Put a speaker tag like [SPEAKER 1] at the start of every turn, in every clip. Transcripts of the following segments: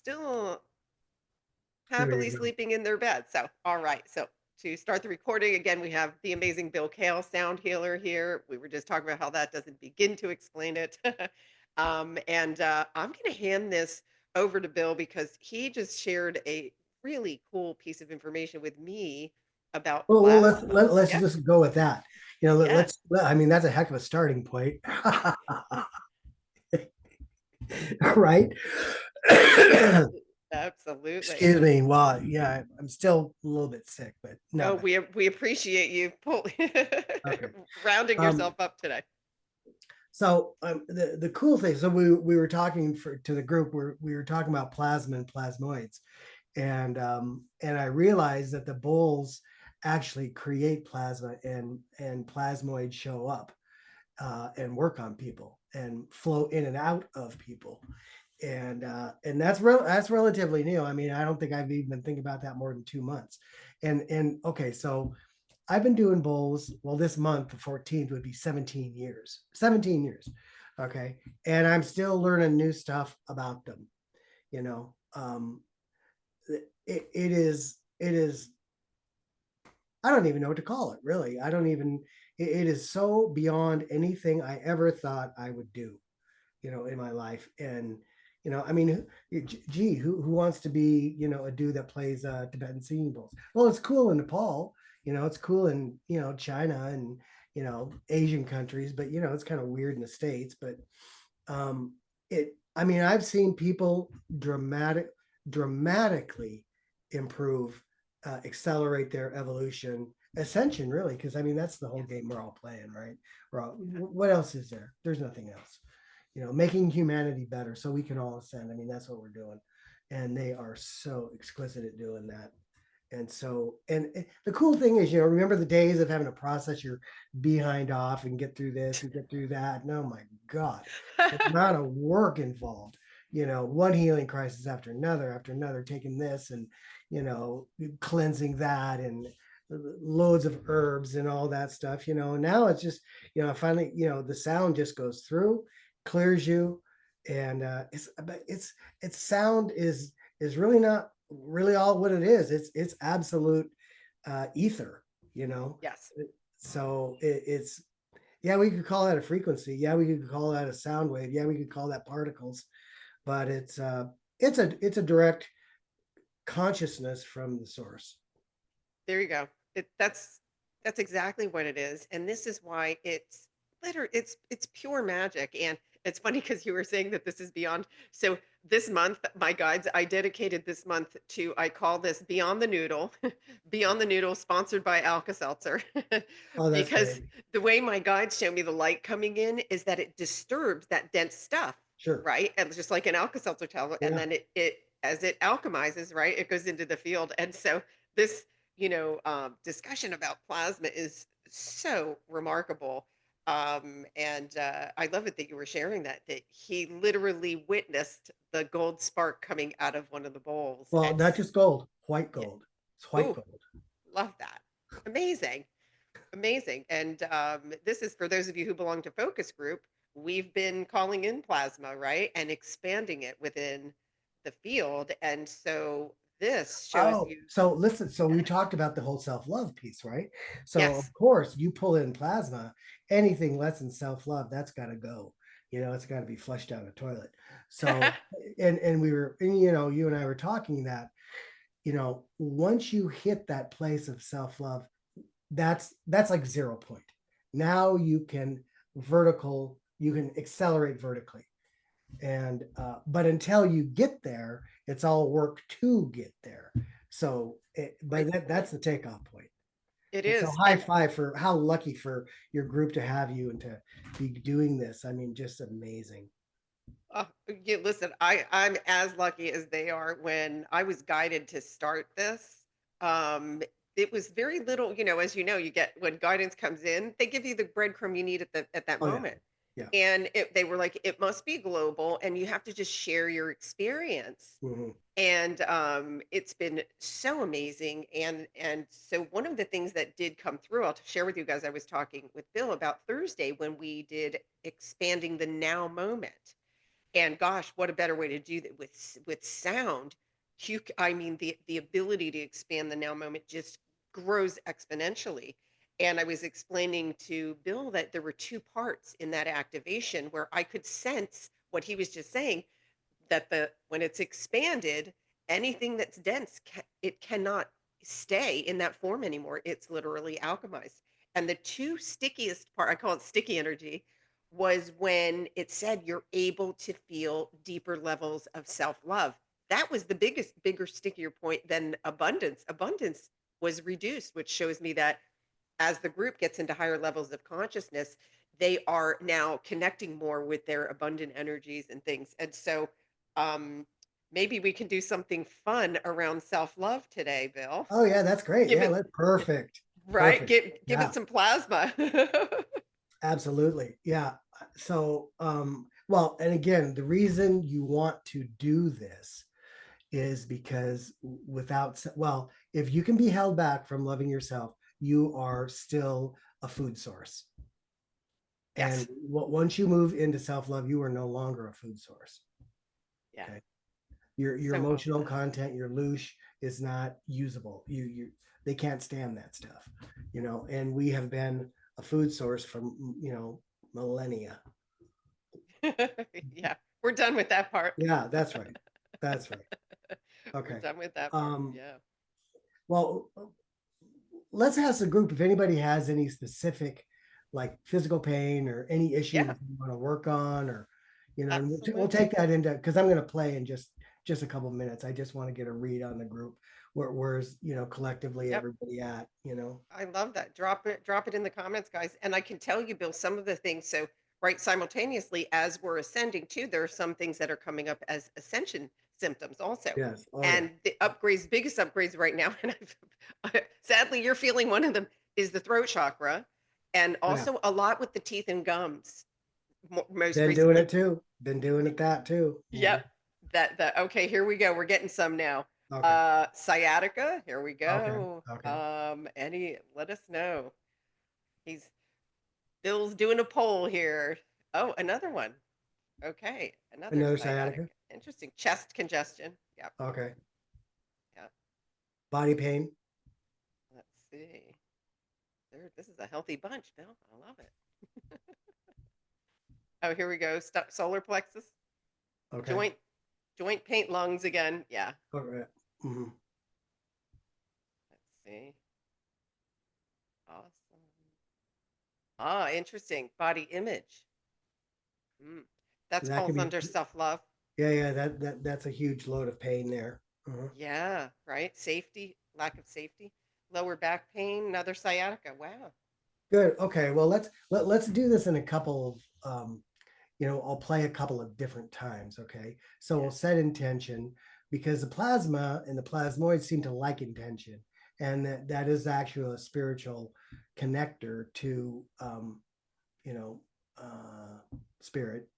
[SPEAKER 1] still
[SPEAKER 2] There
[SPEAKER 1] happily
[SPEAKER 2] you go.
[SPEAKER 1] sleeping in their bed. So, all right. So, to start the recording, again, we have the amazing Bill Cael, sound healer, here. We were just talking about how that doesn't begin to explain it. I'm going to hand this over to Bill because he just shared a really cool piece of information with me about
[SPEAKER 2] Well,
[SPEAKER 1] plasma.
[SPEAKER 2] let's
[SPEAKER 1] Yeah.
[SPEAKER 2] just go with that.
[SPEAKER 1] Yes.
[SPEAKER 2] I mean, that's a heck of a starting point, right?
[SPEAKER 1] Absolutely.
[SPEAKER 2] Excuse me. Well, yeah, I'm still a little bit sick, but
[SPEAKER 1] Oh,
[SPEAKER 2] no, but
[SPEAKER 1] we appreciate you
[SPEAKER 2] okay.
[SPEAKER 1] rounding yourself
[SPEAKER 2] Um,
[SPEAKER 1] up today.
[SPEAKER 2] the cool thing. So we were talking to the group. We were talking about plasma and plasmoids, and I realized that the bulls actually create plasma, and plasmoids show up and work on people and flow in and out of people, and that's relatively new. I mean, I don't think I've even been thinking about that more than 2 months. And okay, so I've been doing bowls. Well, this month, the 14th, would be 17 years. 17 years. Okay. And I'm still learning new stuff about them. You know, it is, I don't even know what to call it, really. I don't even, it is so beyond anything I ever thought I would do, in my life. And, I mean, gee, who wants to be, a dude that plays Tibetan singing bowls? Well, it's cool in Nepal, it's cool in, China and, Asian countries, but, it's kind of weird in the States. But I mean, I've seen people dramatically improve, accelerate their evolution, ascension, really, because I mean, that's the whole
[SPEAKER 1] Yes.
[SPEAKER 2] game we're all playing, right?
[SPEAKER 1] Yeah.
[SPEAKER 2] What else is there? There's nothing else. Making humanity better so we can all ascend. I mean, that's what we're doing. And they are so exquisite at doing that. And so, and the cool thing is, remember the days of having to process your behind off and get through this and get through that. And oh my God, the amount of work involved, one healing crisis after another, taking this and, cleansing that and loads of herbs and all that stuff, and now it's just, finally, the sound just goes through, clears you. And it's sound is really not really all what it is. It's absolute ether, you know.
[SPEAKER 1] Yes.
[SPEAKER 2] So it's, yeah, we could call that a frequency. Yeah, we could call that a sound wave. Yeah, we could call that particles. But it's a direct consciousness from the source.
[SPEAKER 1] There you go. That's exactly what it is, and this is why it's pure magic. And it's funny because you were saying that this is beyond. So this month, my guides, I dedicated this month to, I call this Beyond the Noodle, Beyond the Noodle, sponsored by Alka-Seltzer,
[SPEAKER 2] Oh, that's
[SPEAKER 1] because
[SPEAKER 2] great.
[SPEAKER 1] the way my guides show me the light coming in is that it disturbs that dense stuff,
[SPEAKER 2] Sure.
[SPEAKER 1] right? And it's just like an Alka-Seltzer tablet, and
[SPEAKER 2] Yeah.
[SPEAKER 1] then it as it alchemizes, right, it goes into the field. And so this discussion about plasma is so remarkable. I love it that you were sharing that he literally witnessed the gold spark coming out of one of the bowls.
[SPEAKER 2] Well,
[SPEAKER 1] And
[SPEAKER 2] not just gold, white
[SPEAKER 1] yeah,
[SPEAKER 2] gold. It's white
[SPEAKER 1] ooh,
[SPEAKER 2] gold.
[SPEAKER 1] love that. Amazing, amazing. And this is for those of you who belong to focus group. We've been calling in plasma, right, and expanding it within the field. And so this shows
[SPEAKER 2] Oh,
[SPEAKER 1] you,
[SPEAKER 2] so listen, so we
[SPEAKER 1] yeah,
[SPEAKER 2] talked about the whole self-love piece, right? So of
[SPEAKER 1] yes.
[SPEAKER 2] course, you pull in plasma, anything less than self-love, that's got to go. It's got to be flushed down the toilet. So, and we were, and, you and I were talking that, once you hit that place of self-love, that's like 0 point. Now you can accelerate vertically. And but until you get there, it's all work to get there. So but
[SPEAKER 1] Great
[SPEAKER 2] that's
[SPEAKER 1] point.
[SPEAKER 2] the takeoff point.
[SPEAKER 1] It
[SPEAKER 2] And so
[SPEAKER 1] is.
[SPEAKER 2] high
[SPEAKER 1] And
[SPEAKER 2] five for how lucky for your group to have you and to be doing this. I mean, just amazing.
[SPEAKER 1] yeah, listen, I'm as lucky as they are. When I was guided to start this, um, it was very little, as you know, you get when guidance comes in, they give you the breadcrumb you need at that
[SPEAKER 2] Oh yeah.
[SPEAKER 1] moment.
[SPEAKER 2] Yeah.
[SPEAKER 1] And they were like, it must be global, and you have to just share your experience.
[SPEAKER 2] Hmm.
[SPEAKER 1] And it's been so amazing. And so one of the things that did come through, I'll share with you guys. I was talking with Bill about Thursday when we did expanding the now moment. And gosh, what a better way to do that with sound. I mean, the ability to expand the now moment just grows exponentially. And I was explaining to Bill that there were two parts in that activation where I could sense what he was just saying, that the when it's expanded, anything that's dense, it cannot stay in that form anymore. It's literally alchemized. And the two stickiest part, I call it sticky energy, was when it said you're able to feel deeper levels of self-love. That was the bigger, stickier point than abundance. Abundance was reduced, which shows me that as the group gets into higher levels of consciousness, they are now connecting more with their abundant energies and things. And so, um, maybe we can do something fun around self-love today, Bill.
[SPEAKER 2] Oh yeah, that's great.
[SPEAKER 1] Give
[SPEAKER 2] Yeah,
[SPEAKER 1] it
[SPEAKER 2] that's perfect.
[SPEAKER 1] right,
[SPEAKER 2] Perfect.
[SPEAKER 1] give
[SPEAKER 2] Yeah,
[SPEAKER 1] it some plasma.
[SPEAKER 2] absolutely. Yeah. So, well, and again, the reason you want to do this is because without, well, if you can be held back from loving yourself, you are still a food source. And
[SPEAKER 1] Yes.
[SPEAKER 2] once you move into self-love, you are no longer a food source.
[SPEAKER 1] Yeah.
[SPEAKER 2] Okay. Your
[SPEAKER 1] So well
[SPEAKER 2] emotional
[SPEAKER 1] said.
[SPEAKER 2] content, your loosh is not usable. They can't stand that stuff, and we have been a food source for millennia.
[SPEAKER 1] Yeah. We're done with that part.
[SPEAKER 2] Yeah, that's right. That's right.
[SPEAKER 1] We're
[SPEAKER 2] Okay.
[SPEAKER 1] done with that part.
[SPEAKER 2] Um,
[SPEAKER 1] Yeah.
[SPEAKER 2] well, let's ask the group if anybody has any specific like physical pain or any issue
[SPEAKER 1] Yeah.
[SPEAKER 2] that you want to work on, or and we'll take
[SPEAKER 1] Absolutely.
[SPEAKER 2] that into, because I'm going to play in just a couple of minutes. I just want to get a read on the group. Where's collectively
[SPEAKER 1] Yep.
[SPEAKER 2] everybody at.
[SPEAKER 1] I love that. Drop it in the comments, guys. And I can tell you, Bill, some of the things. So, right simultaneously, as we're ascending too, there are some things that are coming up as ascension symptoms also.
[SPEAKER 2] Yes. Oh yeah.
[SPEAKER 1] And the upgrades, biggest upgrades right now, and sadly, you're feeling one of them, is the throat chakra, and
[SPEAKER 2] Yeah.
[SPEAKER 1] also a lot with the teeth and gums. Most
[SPEAKER 2] Been doing it
[SPEAKER 1] recently,
[SPEAKER 2] too. Been doing it that too.
[SPEAKER 1] yep. That okay. Here we go. We're getting some now.
[SPEAKER 2] Okay.
[SPEAKER 1] Sciatica. Here we
[SPEAKER 2] Okay.
[SPEAKER 1] go.
[SPEAKER 2] Okay.
[SPEAKER 1] Any? Let us know. He's Bill's doing a poll here. Oh, another one. Okay, another
[SPEAKER 2] Another
[SPEAKER 1] sciatic.
[SPEAKER 2] sciatica.
[SPEAKER 1] Interesting. Chest congestion. Yep.
[SPEAKER 2] Okay.
[SPEAKER 1] Yep.
[SPEAKER 2] Body pain.
[SPEAKER 1] Let's see. This is a healthy bunch, Bill. I love it. Oh, here we go. Solar plexus,
[SPEAKER 2] Okay.
[SPEAKER 1] joint, joint pain, lungs again. Yeah.
[SPEAKER 2] All right. Mhm.
[SPEAKER 1] Let's see. Awesome. Ah, interesting. Body image. Mm. That
[SPEAKER 2] That could
[SPEAKER 1] falls
[SPEAKER 2] be.
[SPEAKER 1] under self love.
[SPEAKER 2] Yeah. That's a huge load of pain there. Uh-huh.
[SPEAKER 1] Yeah. Right. Safety. Lack of safety. Lower back pain. Another sciatica. Wow.
[SPEAKER 2] Good. Okay. Well, let's do this in a couple of I'll play a couple of different times. Okay. So we'll
[SPEAKER 1] Yeah.
[SPEAKER 2] set intention, because the plasma and the plasmoids seem to like intention, and that is actually a spiritual connector to you know spirit.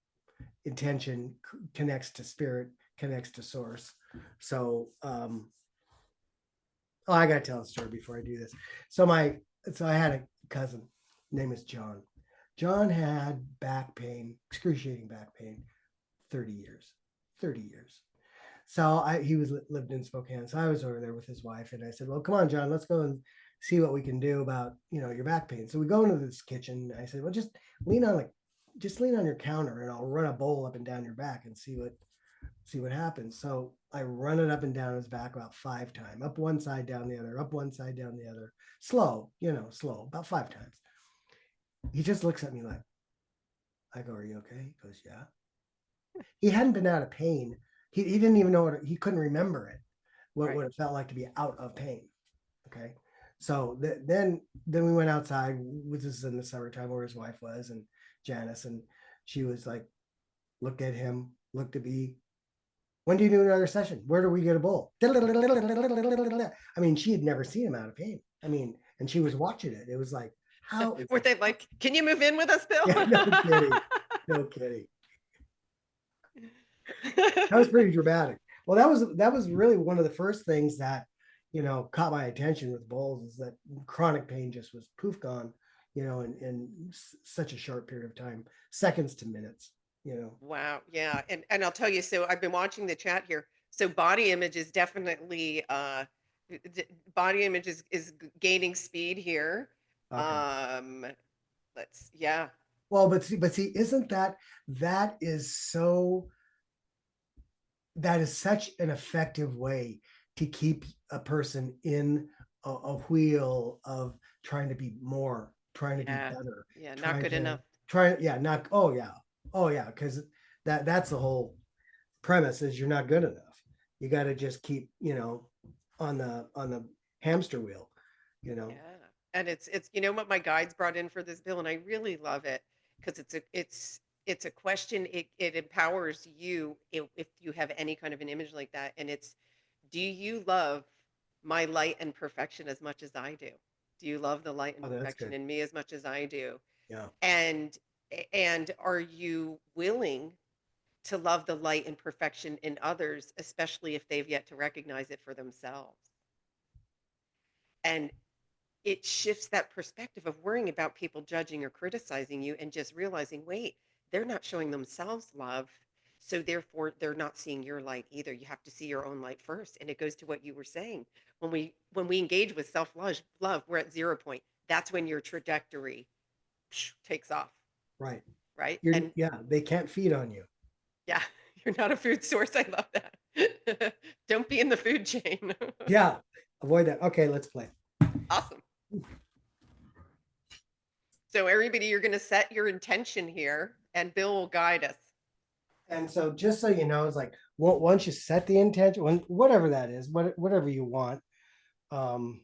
[SPEAKER 2] Intention connects to spirit, connects to source. So oh, I gotta tell a story before I do this. So I had a cousin, name is John. John had back pain, excruciating back pain, 30 years. 30 years. So he was lived in Spokane. So I was over there with his wife, and I said, "Well, come on, John, let's go and see what we can do about your back pain." So we go into this kitchen. I said, "Well, just lean on your counter, and I'll run a bowl up and down your back and see what happens." So I run it up and down his back about 5 times, up one side, down the other, up one side, down the other, slow, slow, about 5 times. He just looks at me like, I go, "Are you okay?" He goes, "Yeah." He hadn't been out of pain. He didn't even know he couldn't remember it,
[SPEAKER 1] Right.
[SPEAKER 2] what it felt like to be out of pain. Okay. So then we went outside. This is in the summertime, where his wife was, and Janice, and she was like, looked at him, looked at me. "When do you do another session? Where do we get a bowl?" I mean, she had never seen him out of pain. I mean, and she was watching it. It was like, how is
[SPEAKER 1] Were
[SPEAKER 2] it?
[SPEAKER 1] they like, "Can you move in with us, Bill?"
[SPEAKER 2] Yeah, no kidding. No kidding. That was pretty dramatic. Well, that was really one of the first things that caught my attention with bowls, is that chronic pain just was poof gone, in such a short period of time, seconds to minutes. you know.
[SPEAKER 1] Wow. Yeah. And I'll tell you, so I've been watching the chat here. So body image is definitely body image is gaining speed here.
[SPEAKER 2] Okay.
[SPEAKER 1] Um let's yeah.
[SPEAKER 2] Well, but see, isn't that is so that is such an effective way to keep a person in a wheel of trying to be more, trying to be
[SPEAKER 1] Yeah.
[SPEAKER 2] better,
[SPEAKER 1] Yeah, not
[SPEAKER 2] trying
[SPEAKER 1] good
[SPEAKER 2] to
[SPEAKER 1] enough.
[SPEAKER 2] yeah, not oh yeah, because that's the whole premise is you're not good enough. You got to just keep, on the hamster wheel, you know.
[SPEAKER 1] Yeah. And it's you know what my guides brought in for this bill, and I really love it because it's a question. It empowers you if you have any kind of an image like that, and it's, do you love my light and perfection as much as I do? Do you love the light and
[SPEAKER 2] Oh, that's
[SPEAKER 1] perfection
[SPEAKER 2] good.
[SPEAKER 1] in me as much as I do?
[SPEAKER 2] Yeah.
[SPEAKER 1] And and are you willing to love the light and perfection in others, especially if they've yet to recognize it for themselves? And it shifts that perspective of worrying about people judging or criticizing you and just realizing, wait, they're not showing themselves love. So therefore they're not seeing your light either. You have to see your own light first. And it goes to what you were saying. When we engage with self love, we're at 0 point. That's when your trajectory takes off,
[SPEAKER 2] Right.
[SPEAKER 1] right?
[SPEAKER 2] You're
[SPEAKER 1] And
[SPEAKER 2] yeah, they can't feed on you.
[SPEAKER 1] yeah, you're not a food source. I love that. Don't be in the food chain.
[SPEAKER 2] Yeah. Avoid that. Okay, let's play.
[SPEAKER 1] Awesome. So everybody, you're going to set your intention here, and Bill will guide us.
[SPEAKER 2] And so just so you know, it's like once you set the intention, whatever that is, whatever you want, um,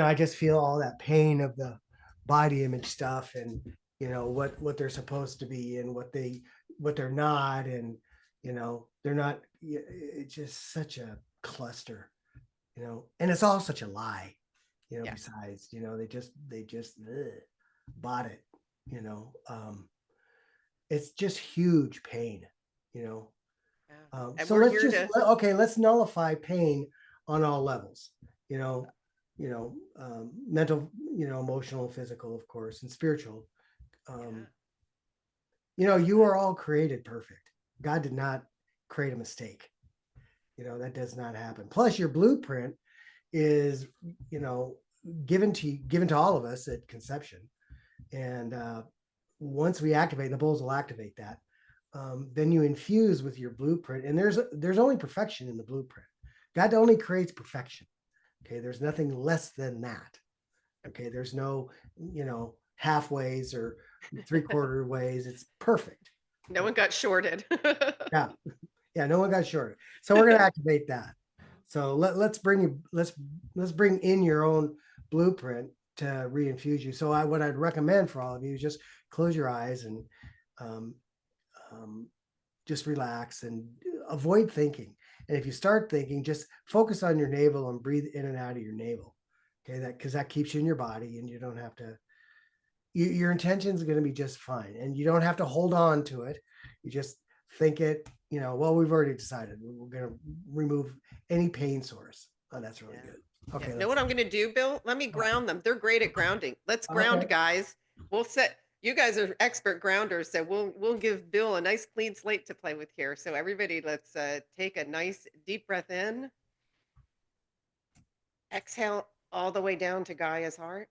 [SPEAKER 2] I just feel all that pain of the body image stuff and what they're supposed to be and what they're not, and they're not. It's just such a cluster, and it's all such a lie.
[SPEAKER 1] Yeah.
[SPEAKER 2] Besides, they just bought it. You know, it's just huge pain. You know,
[SPEAKER 1] Yeah. And
[SPEAKER 2] so
[SPEAKER 1] we're
[SPEAKER 2] let's
[SPEAKER 1] here
[SPEAKER 2] just
[SPEAKER 1] to,
[SPEAKER 2] let's nullify pain on all levels. You know, mental, emotional, physical, of course, and spiritual. Um,
[SPEAKER 1] yeah.
[SPEAKER 2] you are all created perfect. God did not create a mistake. That does not happen. Plus, your blueprint is, you know, given to all of us at conception, and once we activate, the bulls will activate that. Then you infuse with your blueprint, and there's only perfection in the blueprint. God only creates perfection. Okay, there's nothing less than that. Okay, there's no halfways or three-quarter ways. It's perfect.
[SPEAKER 1] No
[SPEAKER 2] Okay.
[SPEAKER 1] one got shorted.
[SPEAKER 2] Yeah, yeah. No one got short. So we're gonna activate that. So let's bring in your own blueprint to reinfuse you. So what I'd recommend for all of you is just close your eyes and um, um, just relax and avoid thinking. And if you start thinking, just focus on your navel and breathe in and out of your navel. Okay, because that keeps you in your body, and you don't have to. Your intention is going to be just fine, and you don't have to hold on to it. You just think it. Well, we've already decided we're going to remove any pain source. Oh, that's really
[SPEAKER 1] Yeah.
[SPEAKER 2] good.
[SPEAKER 1] Yeah.
[SPEAKER 2] Okay,
[SPEAKER 1] Know
[SPEAKER 2] let's.
[SPEAKER 1] what I'm going to do, Bill? Let me ground them. They're great at grounding. Let's
[SPEAKER 2] Okay.
[SPEAKER 1] ground, guys. We'll set. You guys are expert grounders, so we'll give Bill a nice clean slate to play with here. So everybody, let's take a nice deep breath in. Exhale all the way down to Gaia's heart.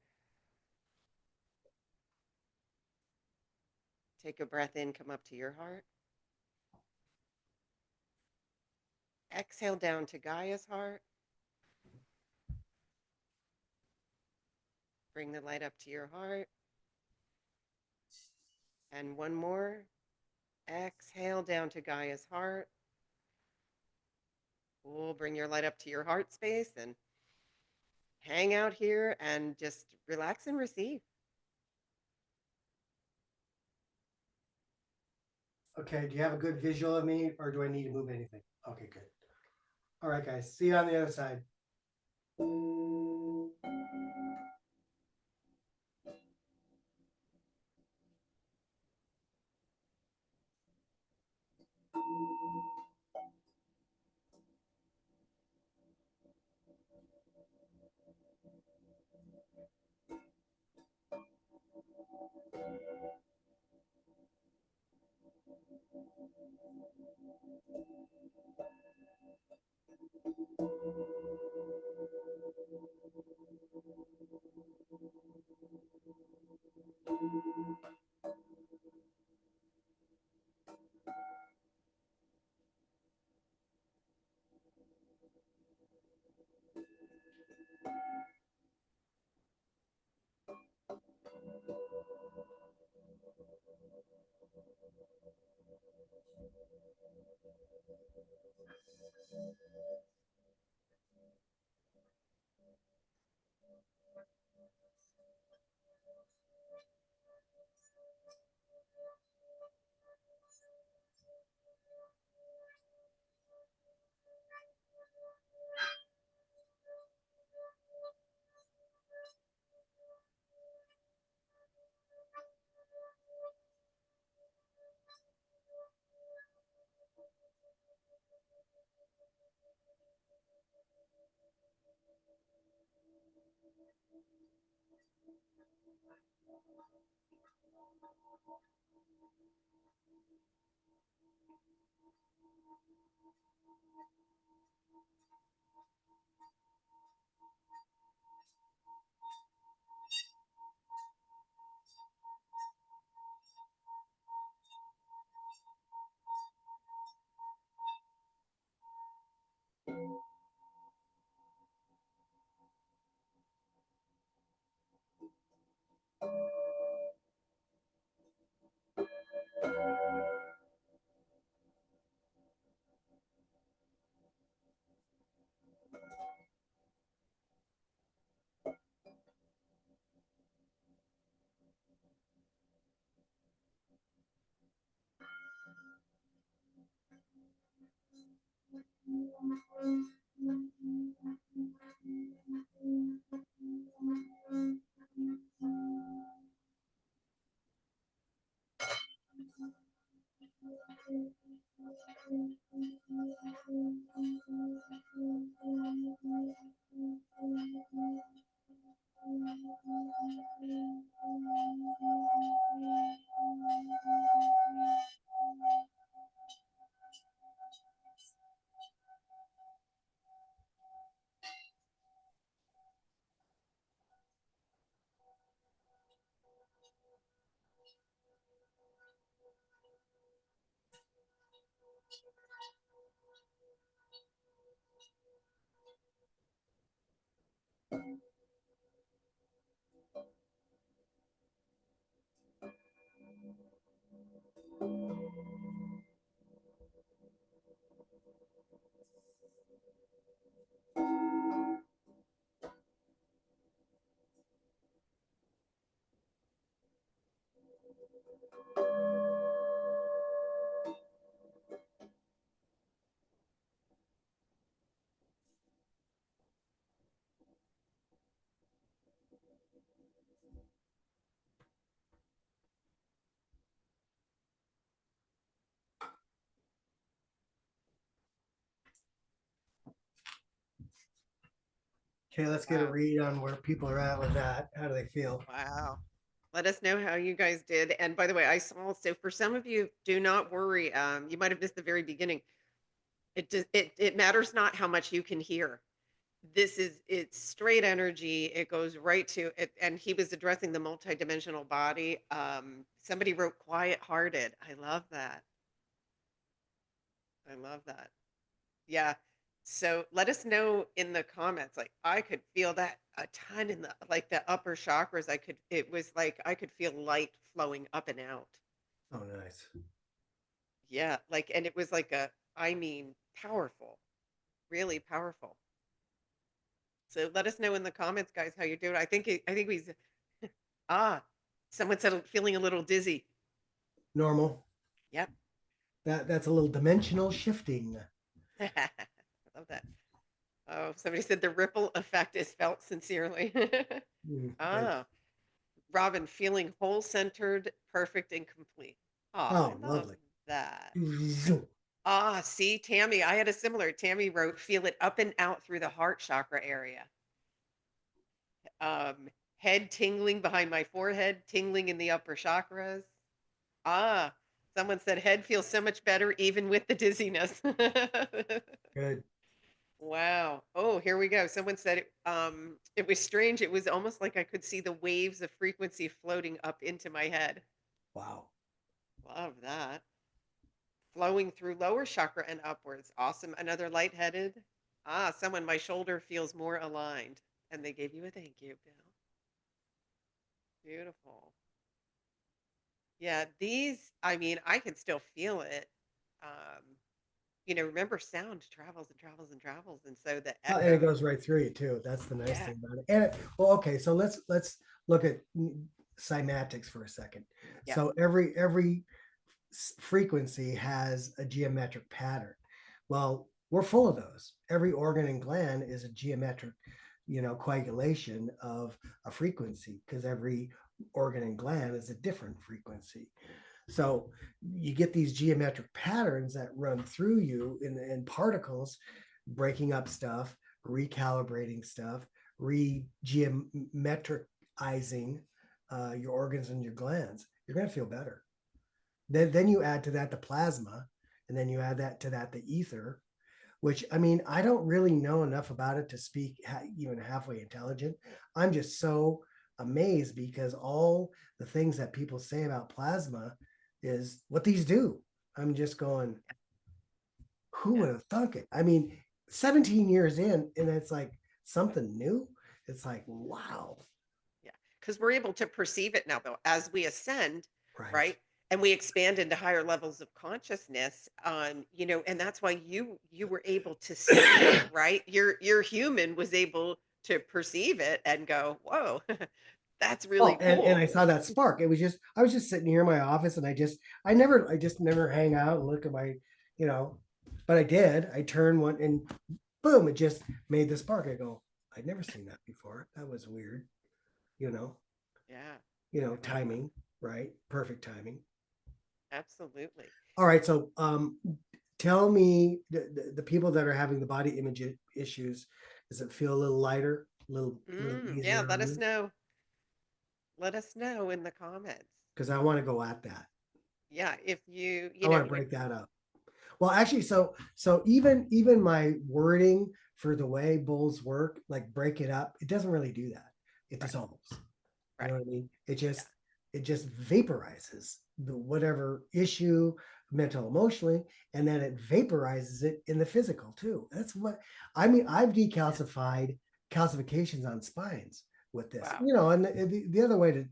[SPEAKER 1] Take a breath in, come up to your heart. Exhale down to Gaia's heart. Bring the light up to your heart. And one more. Exhale down to Gaia's heart. We'll bring your light up to your heart space and hang out here and just relax and receive.
[SPEAKER 2] Okay. Do you have a good visual of me, or do I need to move anything? Okay, good. All right, guys. See you on the other side. Okay, let's get a
[SPEAKER 1] Wow.
[SPEAKER 2] read on where people are at with that. How do they feel?
[SPEAKER 1] Wow. Let us know how you guys did. And by the way, I saw, so for some of you, do not worry. You might have missed the very beginning. It matters not how much you can hear. It's straight energy. It goes right to it. And he was addressing the multidimensional body. Somebody wrote quiet hearted. I love that. I love that. Yeah. So let us know in the comments. Like I could feel that a ton in the like the upper chakras. It was like I could feel light flowing up and out.
[SPEAKER 2] Oh, nice.
[SPEAKER 1] Yeah. Like, and it was like I mean, powerful, really powerful. So let us know in the comments, guys, how you're doing. I think we, ah, someone said feeling a little dizzy.
[SPEAKER 2] Normal.
[SPEAKER 1] Yep.
[SPEAKER 2] That's a little dimensional shifting.
[SPEAKER 1] I love that. Oh, somebody said the ripple effect is felt sincerely.
[SPEAKER 2] Right.
[SPEAKER 1] Ah, Robin, feeling whole centered, perfect, and complete. Ah, I
[SPEAKER 2] Oh,
[SPEAKER 1] love
[SPEAKER 2] lovely.
[SPEAKER 1] that.
[SPEAKER 2] Zoom.
[SPEAKER 1] Ah, see, Tammy, I had a similar. Tammy wrote, feel it up and out through the heart chakra area. Um, Head tingling behind my forehead, tingling in the upper chakras. Ah, Someone said head feels so much better even with the dizziness.
[SPEAKER 2] Good.
[SPEAKER 1] Wow. Oh, here we go. Someone said it was strange. It was almost like I could see the waves of frequency floating up into my head.
[SPEAKER 2] Wow.
[SPEAKER 1] Love that. Flowing through lower chakra and upwards. Awesome. Another lightheaded. Ah, someone, my shoulder feels more aligned. And they gave you a thank you, Bill. Beautiful. Yeah, these, I mean, I can still feel it. Um, remember sound travels and travels and travels. And so the
[SPEAKER 2] And it
[SPEAKER 1] echoes,
[SPEAKER 2] goes right through you too. That's the nice
[SPEAKER 1] yeah,
[SPEAKER 2] thing about it. And well, okay, so let's look at cymatics for a second.
[SPEAKER 1] yeah,
[SPEAKER 2] So every frequency has a geometric pattern. Well, we're full of those. Every organ and gland is a geometric, coagulation of a frequency because every organ and gland is a different frequency. So you get these geometric patterns that run through you in particles, breaking up stuff, recalibrating stuff, re-geometricizing your organs and your glands. You're going to feel better. Then you add to that the plasma, and then you add that to that the ether, which I mean, I don't really know enough about it to speak even halfway intelligent. I'm just so amazed because all the things that people say about plasma is what these do. I'm just going, who
[SPEAKER 1] yeah,
[SPEAKER 2] would have thunk it? I mean, 17 years in, and it's like something new. It's like, wow.
[SPEAKER 1] yeah. Because we're able to perceive it now, though, as we ascend,
[SPEAKER 2] Right.
[SPEAKER 1] right? And we expand into higher levels of consciousness. And that's why you were able to see it, right? Your human was able to perceive it and go, whoa, that's really
[SPEAKER 2] Oh, and
[SPEAKER 1] cool.
[SPEAKER 2] I saw that spark. It was just I was just sitting here in my office, and I just never hang out and look at my, you know, but I did. I turned one, and boom, it just made the spark. I go, I'd never seen that before. That was weird, you know,
[SPEAKER 1] Yeah, I love that.
[SPEAKER 2] timing, right? Perfect timing.
[SPEAKER 1] Absolutely.
[SPEAKER 2] All right, so tell me the people that are having the body image issues, does it feel a little lighter, a little
[SPEAKER 1] Yeah,
[SPEAKER 2] easier
[SPEAKER 1] let
[SPEAKER 2] on
[SPEAKER 1] us
[SPEAKER 2] you?
[SPEAKER 1] know. Let us know in the comments.
[SPEAKER 2] Because I want to go at that.
[SPEAKER 1] Yeah, if you,
[SPEAKER 2] I
[SPEAKER 1] you
[SPEAKER 2] want
[SPEAKER 1] know,
[SPEAKER 2] to
[SPEAKER 1] if
[SPEAKER 2] break that up. Well, actually, so even my wording for the way bowls work, like break it up, it doesn't really do that. It
[SPEAKER 1] right,
[SPEAKER 2] dissolves. You know
[SPEAKER 1] right.
[SPEAKER 2] what I mean? It
[SPEAKER 1] Yeah,
[SPEAKER 2] just it just vaporizes the whatever issue, mental, emotionally, and then it vaporizes it in the physical too. That's what I mean. I've
[SPEAKER 1] yeah.
[SPEAKER 2] decalcified calcifications on spines with this,
[SPEAKER 1] Wow.
[SPEAKER 2] and the other way to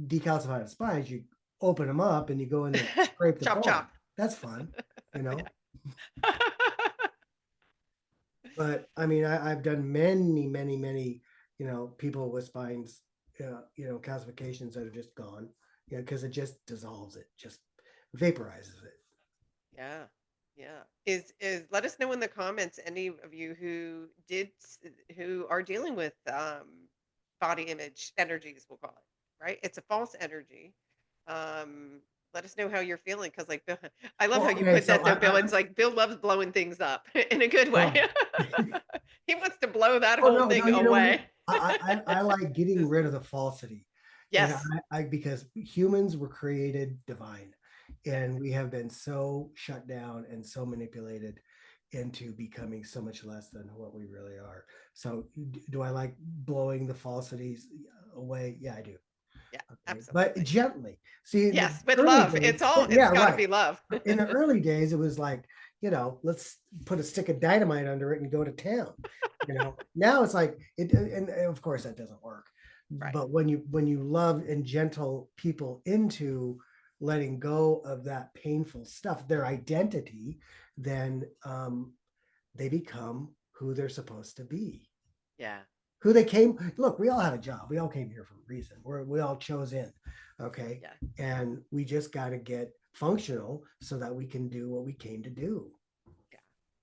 [SPEAKER 2] decalcify a spine is you open them up and you go in there and scrape the
[SPEAKER 1] Chop
[SPEAKER 2] bone.
[SPEAKER 1] chop.
[SPEAKER 2] That's fun, you know.
[SPEAKER 1] Yeah.
[SPEAKER 2] But I mean, I've done many, many, many, people with spines, calcifications that are just gone, because it just dissolves it, just vaporizes it.
[SPEAKER 1] Yeah. Yeah. Is let us know in the comments any of you who are dealing with body image energies, we'll call it, right? It's a false energy. Um let us know how you're feeling because like Bill, I love how
[SPEAKER 2] Well,
[SPEAKER 1] you
[SPEAKER 2] okay,
[SPEAKER 1] put
[SPEAKER 2] so
[SPEAKER 1] that though, Bill. It's like Bill loves blowing things up in a good way.
[SPEAKER 2] oh,
[SPEAKER 1] He wants to blow that
[SPEAKER 2] oh
[SPEAKER 1] whole
[SPEAKER 2] no, no,
[SPEAKER 1] thing
[SPEAKER 2] you know me.
[SPEAKER 1] away.
[SPEAKER 2] I like getting
[SPEAKER 1] Just
[SPEAKER 2] rid of the falsity, and
[SPEAKER 1] yes.
[SPEAKER 2] I because humans were created divine,
[SPEAKER 1] Yeah.
[SPEAKER 2] and we have been so shut down and so manipulated into becoming so much less than what we really are. So, do I like blowing the falsities away? Yeah, I do.
[SPEAKER 1] Yeah,
[SPEAKER 2] Okay, but
[SPEAKER 1] absolutely.
[SPEAKER 2] gently. See, in the
[SPEAKER 1] Yes, with
[SPEAKER 2] early
[SPEAKER 1] love.
[SPEAKER 2] days,
[SPEAKER 1] It's
[SPEAKER 2] yeah,
[SPEAKER 1] got to
[SPEAKER 2] right.
[SPEAKER 1] be love.
[SPEAKER 2] In the early days, it was like, let's put a stick of dynamite under it and go to town. Now it's like and of course that doesn't work.
[SPEAKER 1] Right.
[SPEAKER 2] But when you love and gentle people into letting go of that painful stuff, their identity, then they become who they're supposed to be,
[SPEAKER 1] Yeah.
[SPEAKER 2] who they came. Look, we all have a job. We all came here for a reason. We all chose in. Okay.
[SPEAKER 1] Yeah.
[SPEAKER 2] And we just got to get functional so that we can do what we came to do.
[SPEAKER 1] Yeah.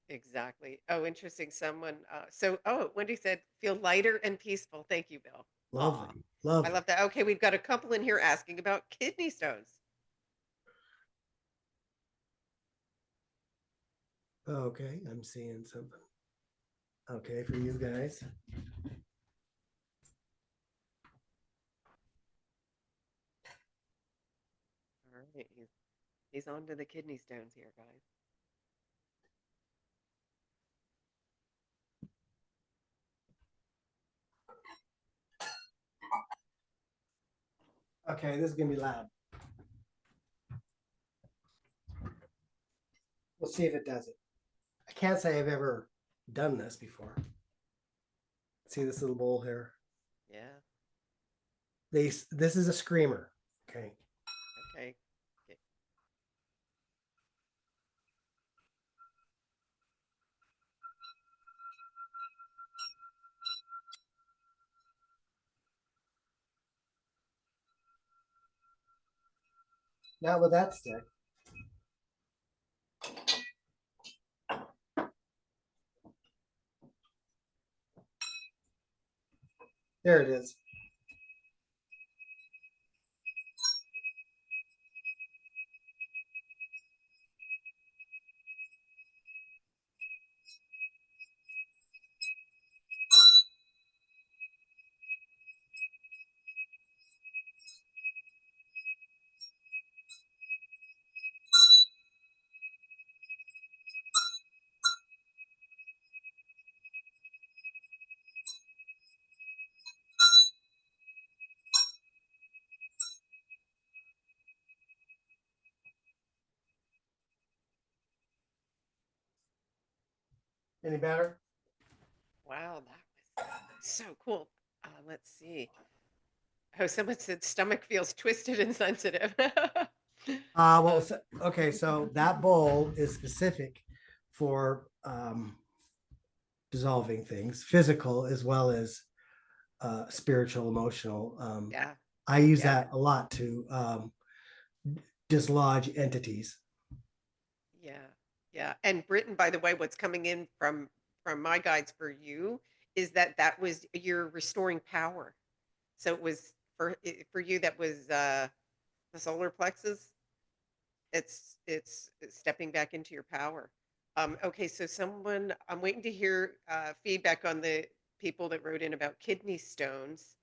[SPEAKER 1] Exactly. Oh, interesting. Wendy said, feel lighter and peaceful. Thank you, Bill. Aw.
[SPEAKER 2] Lovely.
[SPEAKER 1] I
[SPEAKER 2] Lovely.
[SPEAKER 1] love that. Okay, we've got a couple in here asking about kidney stones.
[SPEAKER 2] Okay. I'm seeing something. Okay. For you guys.
[SPEAKER 1] All right. He's on to the kidney stones here, guys.
[SPEAKER 2] Okay, this is gonna be loud. We'll see if it does it. I can't say I've ever done this before. See this little bowl here?
[SPEAKER 1] Yeah.
[SPEAKER 2] This is a screamer. Okay.
[SPEAKER 1] Okay.
[SPEAKER 2] Not with that stick. There it is. Any better?
[SPEAKER 1] Wow, that was so cool. Let's see. Oh, someone said stomach feels twisted and sensitive.
[SPEAKER 2] Well,
[SPEAKER 1] Um,
[SPEAKER 2] okay, so that bowl is specific for dissolving things, physical as well as spiritual, emotional.
[SPEAKER 1] yeah,
[SPEAKER 2] I use
[SPEAKER 1] yeah,
[SPEAKER 2] that a lot to dislodge entities.
[SPEAKER 1] yeah, yeah. And Britain, by the way, what's coming in from my guides for you is that that was you're restoring power. So it was for you that was the solar plexus. It's stepping back into your power. Okay, so someone I'm waiting to hear feedback on the people that wrote in about kidney stones.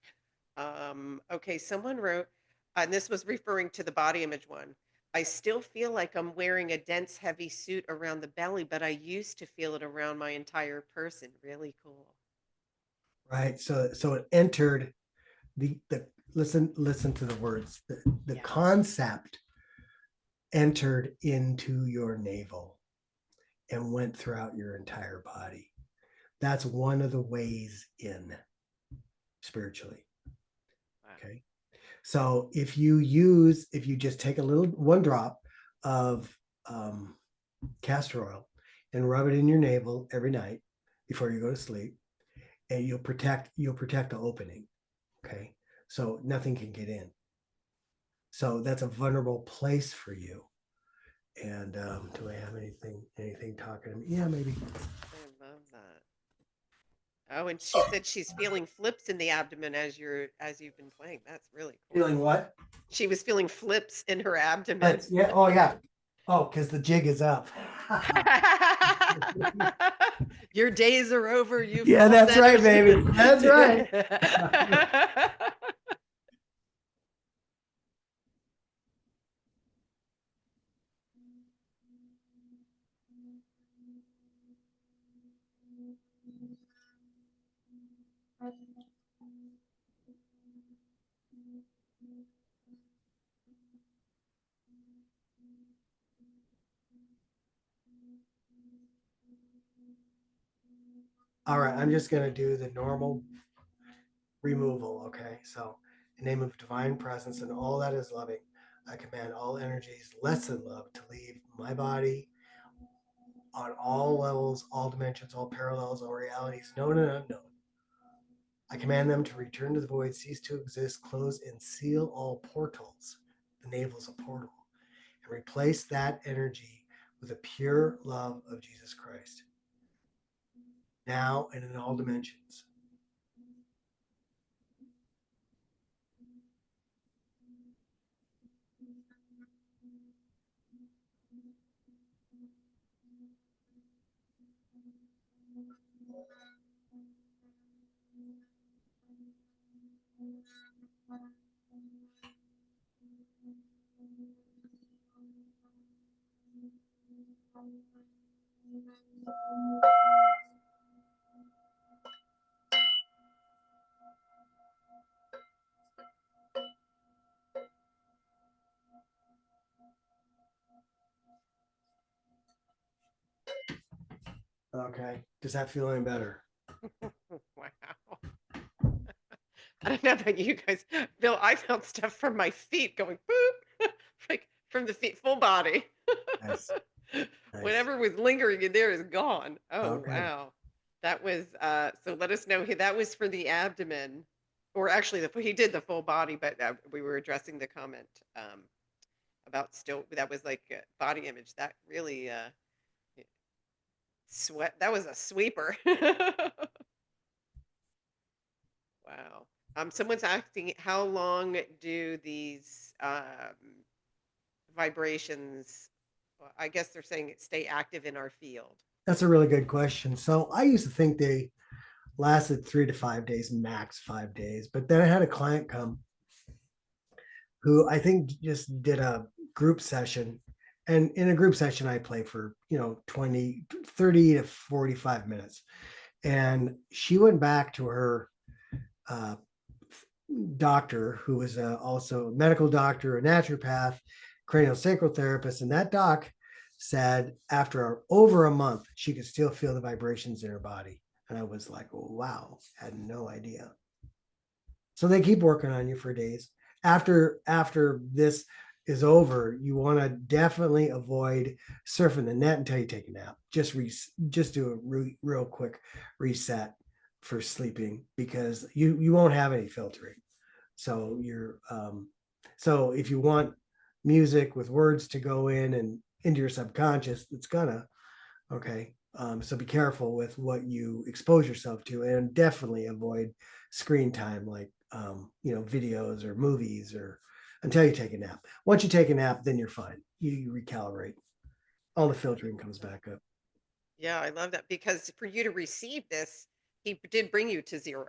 [SPEAKER 1] Okay, someone wrote, and this was referring to the body image one. I still feel like I'm wearing a dense, heavy suit around the belly, but I used to feel it around my entire person. Really cool.
[SPEAKER 2] Right. So it entered the listen to the words. The
[SPEAKER 1] Yeah.
[SPEAKER 2] concept entered into your navel and went throughout your entire body. That's one of the ways in spiritually.
[SPEAKER 1] Wow.
[SPEAKER 2] Okay. So if you just take a little one drop of um, castor oil and rub it in your navel every night before you go to sleep, and you'll protect the opening. Okay, so nothing can get in. So that's a vulnerable place for you. And do I have anything talking to me? Yeah, maybe.
[SPEAKER 1] I love that. Oh, and she said she's feeling flips in the abdomen as you've been playing. That's really cool.
[SPEAKER 2] Feeling what?
[SPEAKER 1] She was feeling flips in her abdomen.
[SPEAKER 2] But yeah. Oh yeah. Oh, because the jig is up.
[SPEAKER 1] Your days are over, you
[SPEAKER 2] Yeah,
[SPEAKER 1] fall
[SPEAKER 2] that's right,
[SPEAKER 1] centers.
[SPEAKER 2] baby. That's right. All right, I'm just gonna do the normal removal. Okay, so in the name of divine presence and all that is loving, I command all energies less than love to leave my body on all levels, all dimensions, all parallels, all realities, known and unknown. I command them to return to the void, cease to exist, close and seal all portals. The navel's a portal, and replace that energy with the pure love of Jesus Christ, now and in all dimensions. Okay. Does that feel any better?
[SPEAKER 1] Wow. I don't know about you guys. Bill, I felt stuff from my feet going boop, like from the feet, full body.
[SPEAKER 2] Nice. Nice.
[SPEAKER 1] Whatever was lingering in there is gone. Oh,
[SPEAKER 2] Okay.
[SPEAKER 1] wow. That was so let us know. That was for the abdomen, or actually he did the full body, but we were addressing the comment about still that was like body image. That really sweat. That was a sweeper. Wow. Someone's asking, how long do these vibrations? Well, I guess they're saying stay active in our field.
[SPEAKER 2] That's a really good question. So I used to think they lasted 3 to 5 days, max 5 days. But then I had a client come who I think just did a group session. And in a group session, I play for, 20, 30 to 45 minutes. And she went back to her uh, doctor, who was also a medical doctor, a naturopath, craniosacral therapist. And that doc said after over a month, she could still feel the vibrations in her body. And I was like, oh, wow, had no idea. So they keep working on you for days. After this is over, you want to definitely avoid surfing the net until you take a nap. Just do a real quick reset for sleeping, because you won't have any filtering. So so if you want music with words to go in and into your subconscious, it's gonna. Okay. So be careful with what you expose yourself to, and definitely avoid screen time, like, videos or movies, or until you take a nap. Once you take a nap, then you're fine. You recalibrate. All the filtering comes back up.
[SPEAKER 1] Yeah, I love that because for you to receive this, he did bring you to zero.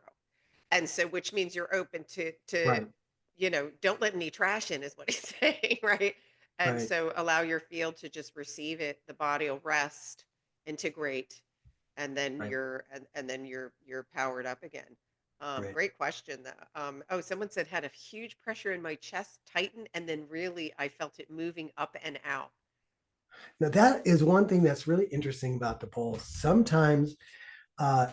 [SPEAKER 1] And so which means you're open to,
[SPEAKER 2] Right.
[SPEAKER 1] don't let any trash in is what he's saying, right? And
[SPEAKER 2] Right.
[SPEAKER 1] so allow your field to just receive it. The body will rest, integrate, and then
[SPEAKER 2] Right.
[SPEAKER 1] you're powered up again.
[SPEAKER 2] Right.
[SPEAKER 1] Great question. Oh, someone said had a huge pressure in my chest, tighten, and then really I felt it moving up and out.
[SPEAKER 2] Now that is one thing that's really interesting about the polls. Sometimes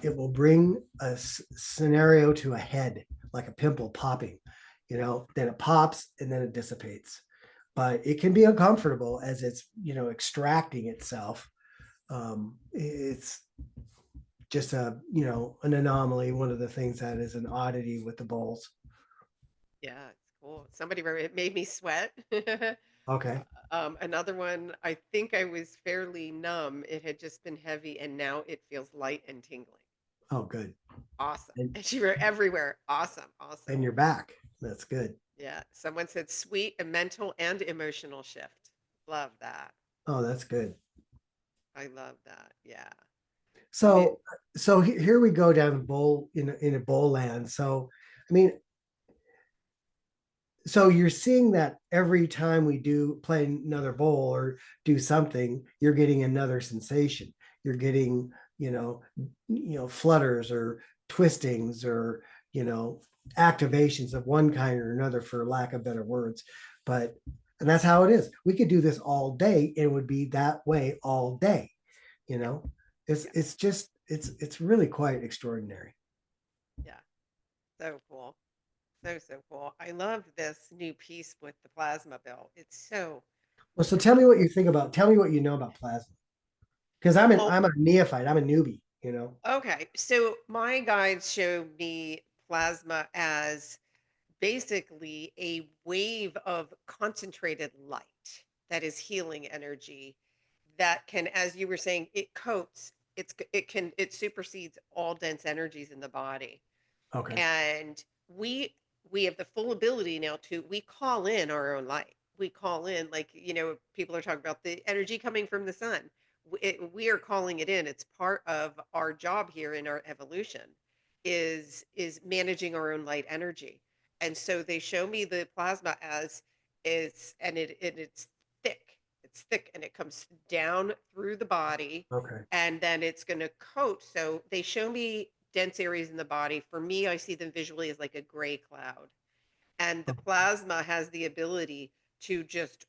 [SPEAKER 2] it will bring a scenario to a head, like a pimple popping. Then it pops and then it dissipates. But it can be uncomfortable as it's extracting itself. It's just an anomaly. One of the things that is an oddity with the bowls.
[SPEAKER 1] Yeah, it's cool. Somebody wrote it made me sweat.
[SPEAKER 2] Okay.
[SPEAKER 1] Another one, I think I was fairly numb. It had just been heavy and now it feels light and tingling.
[SPEAKER 2] Oh, good.
[SPEAKER 1] Awesome.
[SPEAKER 2] And
[SPEAKER 1] And she wrote everywhere. Awesome. Awesome.
[SPEAKER 2] and you're back. That's good.
[SPEAKER 1] Yeah. Someone said sweet, a mental and emotional shift. Love that.
[SPEAKER 2] Oh, that's good.
[SPEAKER 1] I love that. Yeah. Mi-
[SPEAKER 2] So here we go down the bowl in a bowl land. So I mean, so you're seeing that every time we do play another bowl or do something, you're getting another sensation. You're getting, flutters or twistings, or you know activations of one kind or another, for lack of better words. But and that's how it is. We could do this all day, and it would be that way all day. you know
[SPEAKER 1] yeah.
[SPEAKER 2] it's just it's really quite extraordinary.
[SPEAKER 1] Yeah. So cool. So, so cool. I love this new piece with the plasma bill. It's so,
[SPEAKER 2] Well, so tell me what you know about plasma, because
[SPEAKER 1] well,
[SPEAKER 2] I'm a neophyte. I'm a newbie.
[SPEAKER 1] okay. So my guides show me plasma as basically a wave of concentrated light that is healing energy that can, as you were saying, it coats, it supersedes all dense energies in the body.
[SPEAKER 2] Okay.
[SPEAKER 1] And we have the full ability now to we call in our own light. We call in, like, people are talking about the energy coming from the sun. We are calling it in. It's part of our job here in our evolution is managing our own light energy. And so they show me the plasma as is, and it's thick. it's thick and it comes down through the body,
[SPEAKER 2] Okay.
[SPEAKER 1] and then it's going to coat. So they show me dense areas in the body. For me, I see them visually as like a gray cloud, and the plasma has the ability to just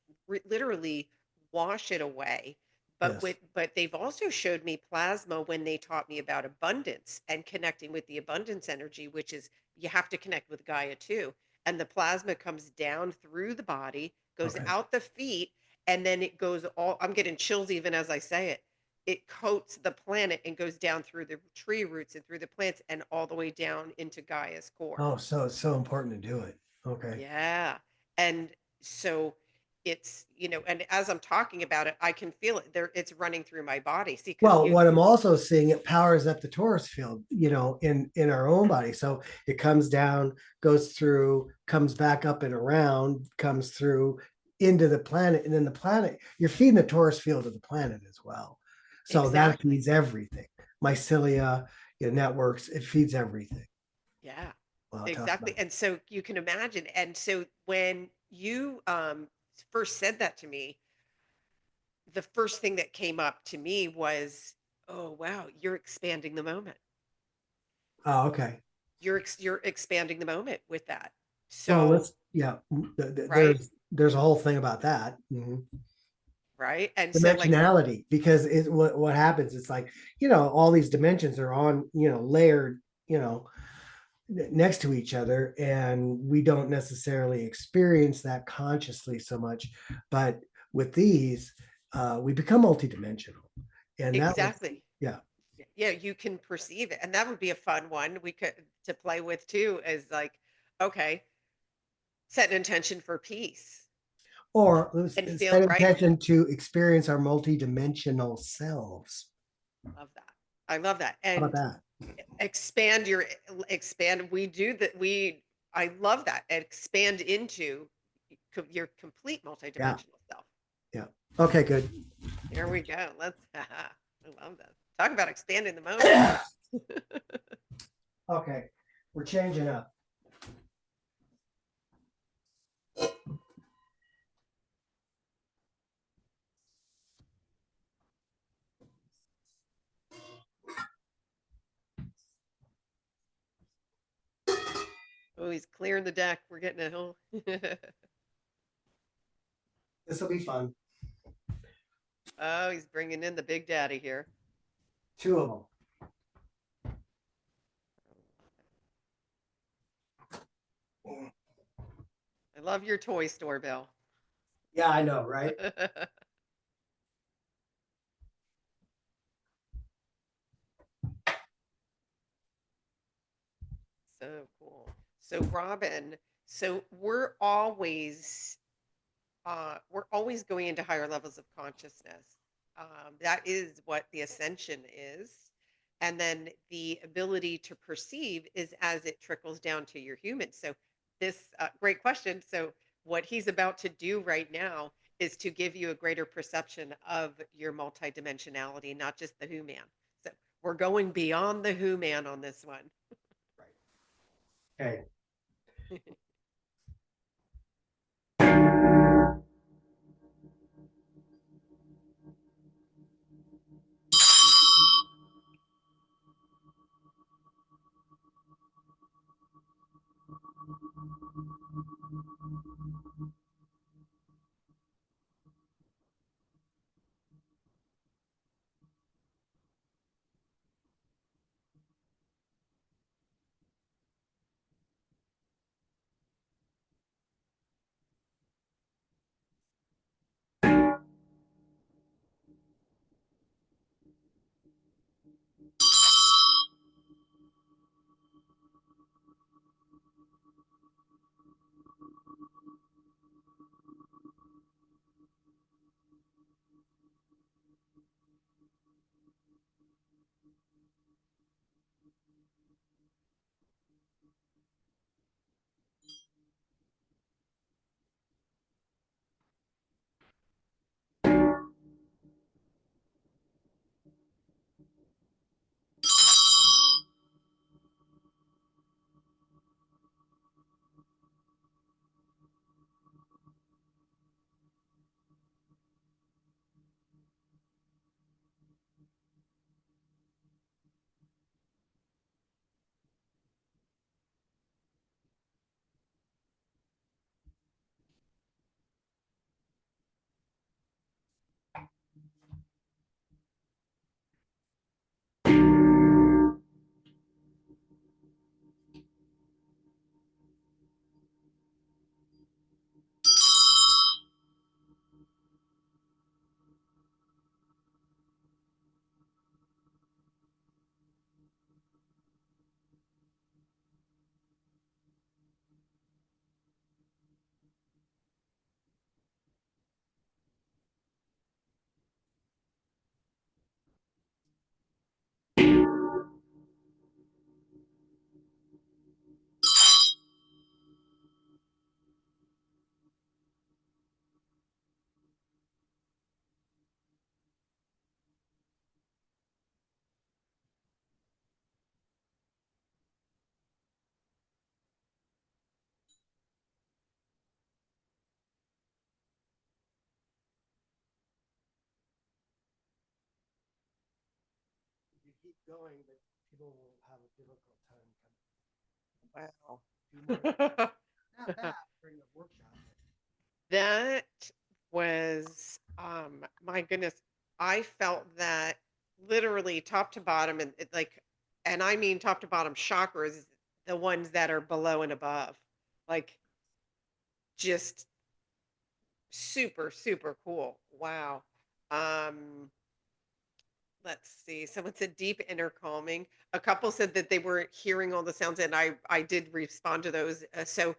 [SPEAKER 1] literally wash it away.
[SPEAKER 2] Yes.
[SPEAKER 1] But they've also showed me plasma when they taught me about abundance and connecting with the abundance energy, which is you have to connect with Gaia too. And the plasma comes down through the body, goes
[SPEAKER 2] Okay.
[SPEAKER 1] out the feet, and then it goes all, I'm getting chills even as I say it. It coats the planet and goes down through the tree roots and through the plants and all the way down into Gaia's core.
[SPEAKER 2] Oh, so it's so important to do it. Okay.
[SPEAKER 1] Yeah. And so and as I'm talking about it, I can feel it there. It's running through my body. See, because
[SPEAKER 2] Well, what I'm also seeing, it powers up the torus field, in our own body. So it comes down, goes through, comes back up and around, comes through into the planet, and then the planet, you're feeding the torus field of the planet as well. So that
[SPEAKER 1] exactly.
[SPEAKER 2] feeds everything. Mycelia, networks, it feeds everything.
[SPEAKER 1] Yeah.
[SPEAKER 2] Well, talk about
[SPEAKER 1] Exactly. And so you can imagine. And so when you first said that to me, the first thing that came up to me was, oh wow, you're expanding the moment.
[SPEAKER 2] Oh, okay.
[SPEAKER 1] You're expanding the moment with that.
[SPEAKER 2] Well,
[SPEAKER 1] So,
[SPEAKER 2] let's yeah.
[SPEAKER 1] right?
[SPEAKER 2] There's a whole thing about that. Mhm.
[SPEAKER 1] Right? And so like
[SPEAKER 2] Dimensionality, because what happens, it's like, all these dimensions are on, layered, you know next to each other, and we don't necessarily experience that consciously so much, but with these, we become multidimensional, and that was,
[SPEAKER 1] exactly.
[SPEAKER 2] yeah.
[SPEAKER 1] Yeah, you can perceive it, and that would be a fun one we could to play with too, is like, okay, set an intention for peace
[SPEAKER 2] Or let's
[SPEAKER 1] and feel
[SPEAKER 2] set
[SPEAKER 1] right.
[SPEAKER 2] intention to experience our multidimensional selves.
[SPEAKER 1] Love that. I love that.
[SPEAKER 2] How about
[SPEAKER 1] And
[SPEAKER 2] that?
[SPEAKER 1] expand. We do that. I love that. Expand into your complete
[SPEAKER 2] Yeah,
[SPEAKER 1] multidimensional self.
[SPEAKER 2] yeah. Okay, good.
[SPEAKER 1] There we go. Let's. I love that. Talk about expanding the moment.
[SPEAKER 2] Okay, we're changing up.
[SPEAKER 1] Oh, he's clearing the deck. We're getting a whole.
[SPEAKER 2] This will be fun.
[SPEAKER 1] Oh, he's bringing in the big daddy here.
[SPEAKER 2] Two of them.
[SPEAKER 1] I love your toy store, Bill.
[SPEAKER 2] Yeah, I know, right?
[SPEAKER 1] So cool. So Robin, so we're always going into higher levels of consciousness. That is what the ascension is. And then the ability to perceive is as it trickles down to your human. So this great question. So what he's about to do right now is to give you a greater perception of your multidimensionality, not just the who man. So we're going beyond the who man on this one.
[SPEAKER 2] Okay. keep going, but people will have a difficult time
[SPEAKER 1] Wow.
[SPEAKER 2] do more. Not bad during the workshop.
[SPEAKER 1] That was, my goodness, I felt that literally top to bottom, and like, and I mean top to bottom chakras, the ones that are below and above, like just super, super cool. Wow. Um, let's see. Someone said deep inner calming. A couple said that they weren't hearing all the sounds, and I did respond to those. So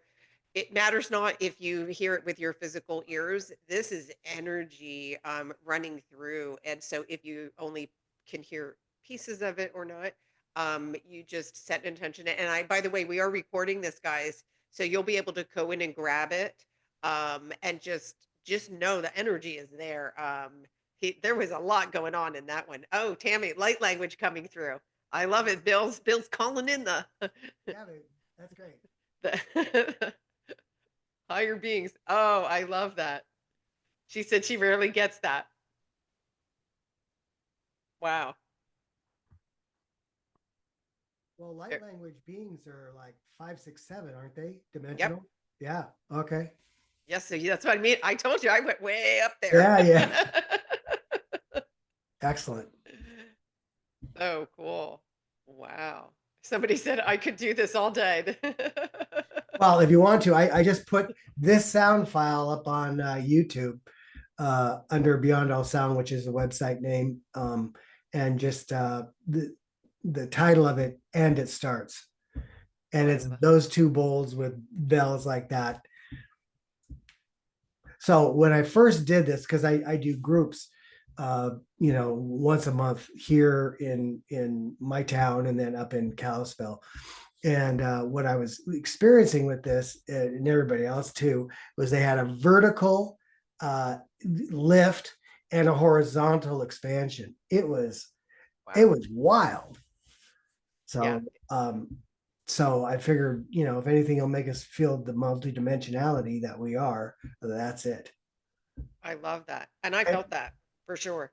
[SPEAKER 1] it matters not if you hear it with your physical ears. This is energy running through. And so if you only can hear pieces of it or not, you just set an intention. And by the way, we are recording this, guys. So you'll be able to go in and grab it and just know the energy is there. There was a lot going on in that one. Oh, Tammy, light language coming through. I love it. Bill's calling in the
[SPEAKER 2] Yeah, babe, that's great.
[SPEAKER 1] the higher beings. Oh, I love that. She said she rarely gets that. Wow.
[SPEAKER 2] Well, light
[SPEAKER 1] Er,
[SPEAKER 2] language beings are like 5, 6, 7, aren't they?
[SPEAKER 1] Yep.
[SPEAKER 2] Dimensional. Yeah. Okay.
[SPEAKER 1] Yes, so that's what I mean. I told you I went way up there.
[SPEAKER 2] Yeah. Yeah. Excellent.
[SPEAKER 1] Oh, cool. Wow. Somebody said I could do this all day.
[SPEAKER 2] Well, if you want to, I just put this sound file up on YouTube under Beyond All Sound, which is the website name, and just the title of it, and it starts, and
[SPEAKER 1] I
[SPEAKER 2] it's
[SPEAKER 1] love,
[SPEAKER 2] those two bowls with bells like that. So when I first did this, because I do groups, once a month here in my town and then up in Kalispell. And what I was experiencing with this, and everybody else too, was they had a vertical lift and a horizontal expansion. It
[SPEAKER 1] wow.
[SPEAKER 2] was wild.
[SPEAKER 1] Yeah,
[SPEAKER 2] So so I figured, if anything will make us feel the multidimensionality that we are, that's it.
[SPEAKER 1] I love that. And I
[SPEAKER 2] And,
[SPEAKER 1] felt that for sure.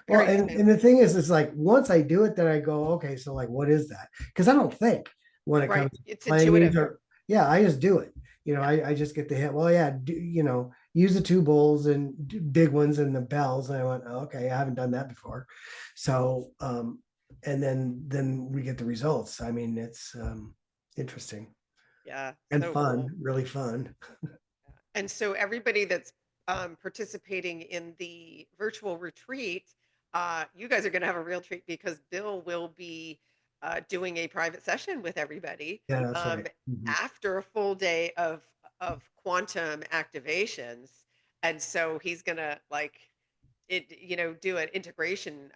[SPEAKER 2] well,
[SPEAKER 1] Very
[SPEAKER 2] and the
[SPEAKER 1] expansive.
[SPEAKER 2] thing is, it's like once I do it, then I go, okay, so like, what is that? Because I don't think when it
[SPEAKER 1] Right.
[SPEAKER 2] comes to
[SPEAKER 1] It's
[SPEAKER 2] playing these,
[SPEAKER 1] intuitive.
[SPEAKER 2] or yeah, I just do it.
[SPEAKER 1] Yeah.
[SPEAKER 2] I just get the hit. Well, yeah, use the two bowls and big ones and the bells. And I went, oh, okay, I haven't done that before. So, and then we get the results. I mean, it's interesting
[SPEAKER 1] Yeah.
[SPEAKER 2] and
[SPEAKER 1] So
[SPEAKER 2] fun,
[SPEAKER 1] cool.
[SPEAKER 2] really fun.
[SPEAKER 1] And so everybody that's participating in the virtual retreat, you guys are going to have a real treat because Bill will be doing a private session with everybody
[SPEAKER 2] Yeah, that's
[SPEAKER 1] um,
[SPEAKER 2] right. Mhm.
[SPEAKER 1] after a full day of quantum activations, and so he's gonna like do an integration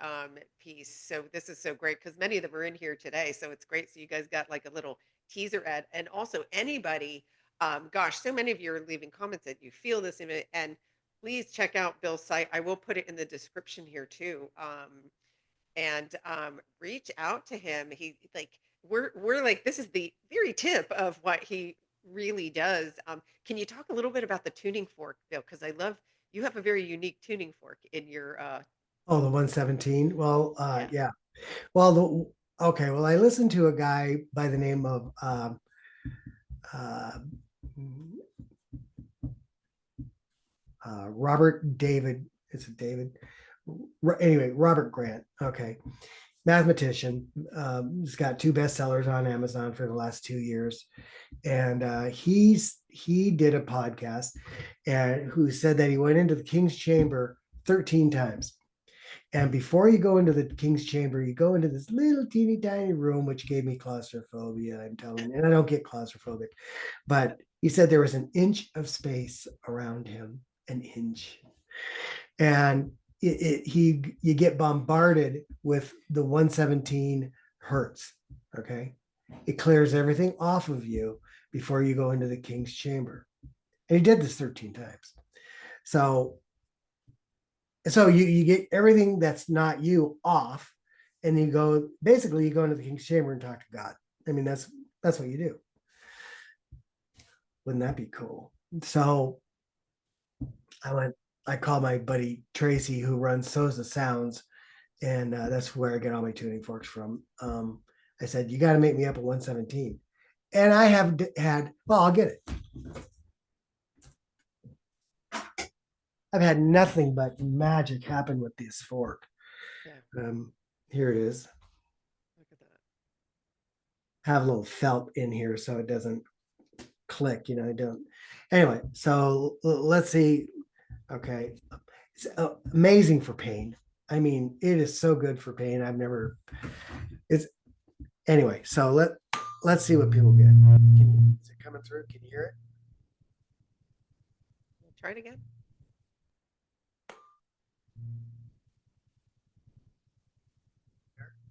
[SPEAKER 1] piece. So this is so great because many of them are in here today. So it's great. So you guys got like a little teaser ad, and also anybody. Gosh, so many of you are leaving comments that you feel this in it, and please check out Bill's site. I will put it in the description here too. And reach out to him. He like we're like this is the very tip of what he really does. Can you talk a little bit about the tuning fork, Bill? Because I love you have a very unique tuning fork in your
[SPEAKER 2] Oh, the 117. Well,
[SPEAKER 1] yeah.
[SPEAKER 2] yeah. Well, okay. Well, I listened to a guy by the name of uh, Robert David. Is it David? Anyway, Robert Grant. Okay, mathematician. He's got two bestsellers on Amazon for the last 2 years, and he did a podcast and who said that he went into the King's Chamber 13 times. And before you go into the King's Chamber, you go into this little teeny tiny room, which gave me claustrophobia, I'm telling you. And I don't get claustrophobic, but he said there was an inch of space around him, an inch. And you get bombarded with the 117 hertz. Okay. It clears everything off of you before you go into the King's Chamber. And he did this 13 times. So you get everything that's not you off, and you go into the King's Chamber and talk to God. I mean, that's what you do. Wouldn't that be cool? So I called my buddy Tracy, who runs Sosa Sounds, and that's where I get all my tuning forks from. I said, you got to make me up a 117, and I have had. Well, I'll get it. I've had nothing but magic happen with this fork.
[SPEAKER 1] Yeah,
[SPEAKER 2] Um, Here it is.
[SPEAKER 1] look at that.
[SPEAKER 2] Have a little felt in here so it doesn't click. I don't. Anyway, so let's see. Okay, it's amazing for pain. I mean, it is so good for pain. I've never. It's anyway. So let's see what people get. Is it coming through? Can you hear it?
[SPEAKER 1] Try it again.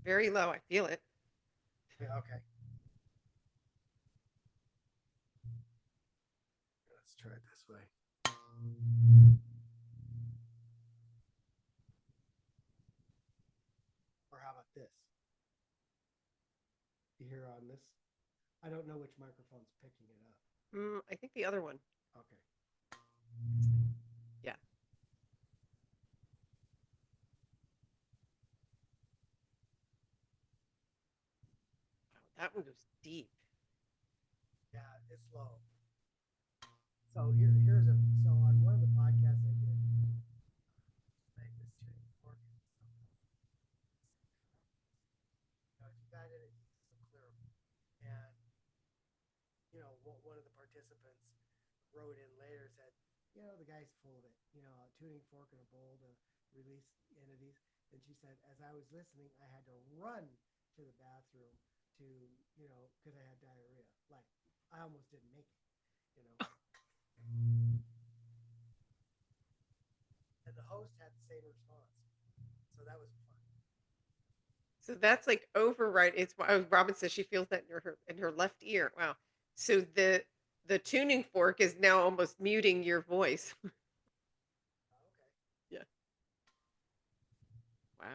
[SPEAKER 1] Very low. I feel it.
[SPEAKER 2] Yeah. Okay. Let's try it this way. Or how about this? You hear on this? I don't know which microphone's picking it up.
[SPEAKER 1] I think the other one.
[SPEAKER 2] Okay.
[SPEAKER 1] Yeah. Wow, that one goes deep.
[SPEAKER 2] Yeah, it's low. So here's on one of the podcasts I did, like this tuning fork. If you got it, it's clear. And one of the participants wrote in later said, the guy's full of it. A tuning fork and a bowl to release entities. And she said, as I was listening, I had to run to the bathroom to, because I had diarrhea. Like I almost didn't make it. You know. And the host had the same response. So that was fun.
[SPEAKER 1] So that's like override. It's Robin says she feels that in her left ear. Wow. So the tuning fork is now almost muting your voice. Yeah. Wow.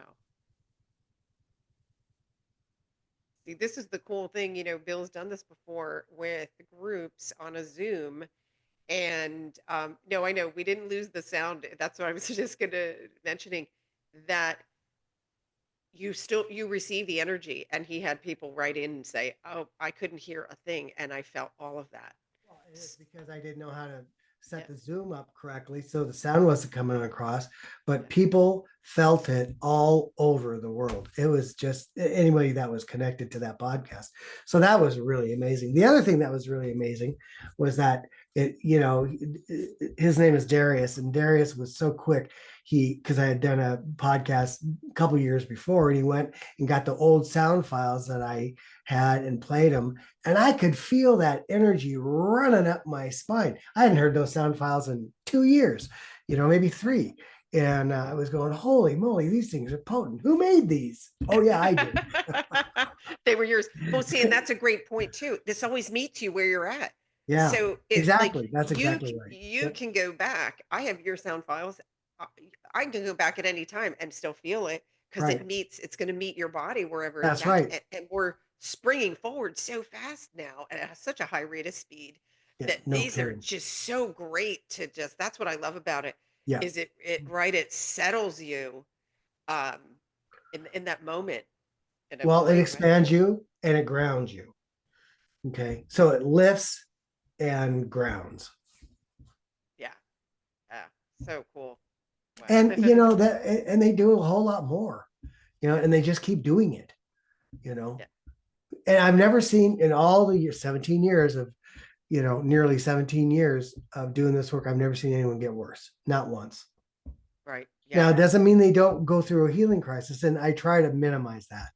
[SPEAKER 1] See, this is the cool thing. Bill's done this before with groups on a Zoom. And no, I know we didn't lose the sound. That's what I was just gonna mentioning that you receive the energy. And he had people write in and say, "Oh, I couldn't hear a thing," and I felt all of that.
[SPEAKER 2] Well, it's because I didn't know how to set
[SPEAKER 1] Yeah,
[SPEAKER 2] the Zoom up correctly, so the sound wasn't coming across. But
[SPEAKER 1] yeah,
[SPEAKER 2] people felt it all over the world. It was just anybody that was connected to that podcast. So that was really amazing. The other thing that was really amazing was that his name is Darius, and Darius was so quick. Because I had done a podcast a couple years before, and he went and got the old sound files that I had and played them, and I could feel that energy running up my spine. I hadn't heard those sound files in 2 years, maybe three. And I was going, holy moly, these things are potent. Who made these? Oh, yeah, I did.
[SPEAKER 1] they were yours. Well, see, and that's a great point too. This always meets you where you're at.
[SPEAKER 2] Yeah,
[SPEAKER 1] So it like
[SPEAKER 2] exactly. That's exactly right.
[SPEAKER 1] you
[SPEAKER 2] Yep.
[SPEAKER 1] can go back. I have your sound files. I I can go back at any time and still feel it because
[SPEAKER 2] Right.
[SPEAKER 1] it's going to meet your body wherever it's
[SPEAKER 2] That's
[SPEAKER 1] at.
[SPEAKER 2] right.
[SPEAKER 1] And we're springing forward so fast now at such a high rate of speed
[SPEAKER 2] Yeah,
[SPEAKER 1] that
[SPEAKER 2] no
[SPEAKER 1] these are
[SPEAKER 2] kidding.
[SPEAKER 1] just so great to just that's what I love about it
[SPEAKER 2] Yeah.
[SPEAKER 1] is it settles you um in that moment in a
[SPEAKER 2] Well, it
[SPEAKER 1] great way.
[SPEAKER 2] expands you and it grounds you. Okay. So it lifts and grounds.
[SPEAKER 1] Yeah. Yeah. So cool. Wow.
[SPEAKER 2] And that and they do a whole lot more,
[SPEAKER 1] Yeah.
[SPEAKER 2] and they just keep doing it, you know.
[SPEAKER 1] Yeah.
[SPEAKER 2] And I've never seen in all the years, 17 years of, nearly 17 years of doing this work, I've never seen anyone get worse. Not once.
[SPEAKER 1] Right.
[SPEAKER 2] Now,
[SPEAKER 1] Yeah.
[SPEAKER 2] it doesn't mean they don't go through a healing crisis, and I try to minimize that,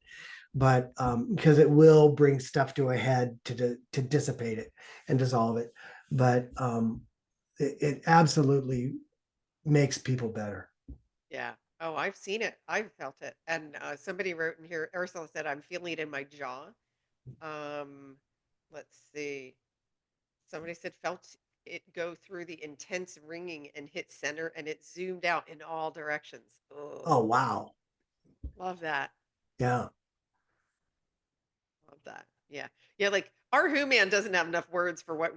[SPEAKER 2] but because it will bring stuff to a head to dissipate it and dissolve it. But it absolutely makes people better.
[SPEAKER 1] Yeah. Oh, I've seen it. I've felt it. And somebody wrote in here, Ursula said, I'm feeling it in my jaw. Um, let's see. Somebody said, felt it go through the intense ringing and hit center, and it zoomed out in all directions. Oh,
[SPEAKER 2] Oh, wow.
[SPEAKER 1] love that.
[SPEAKER 2] Yeah.
[SPEAKER 1] Love that. Yeah. Yeah. Like our Who man doesn't have enough words for what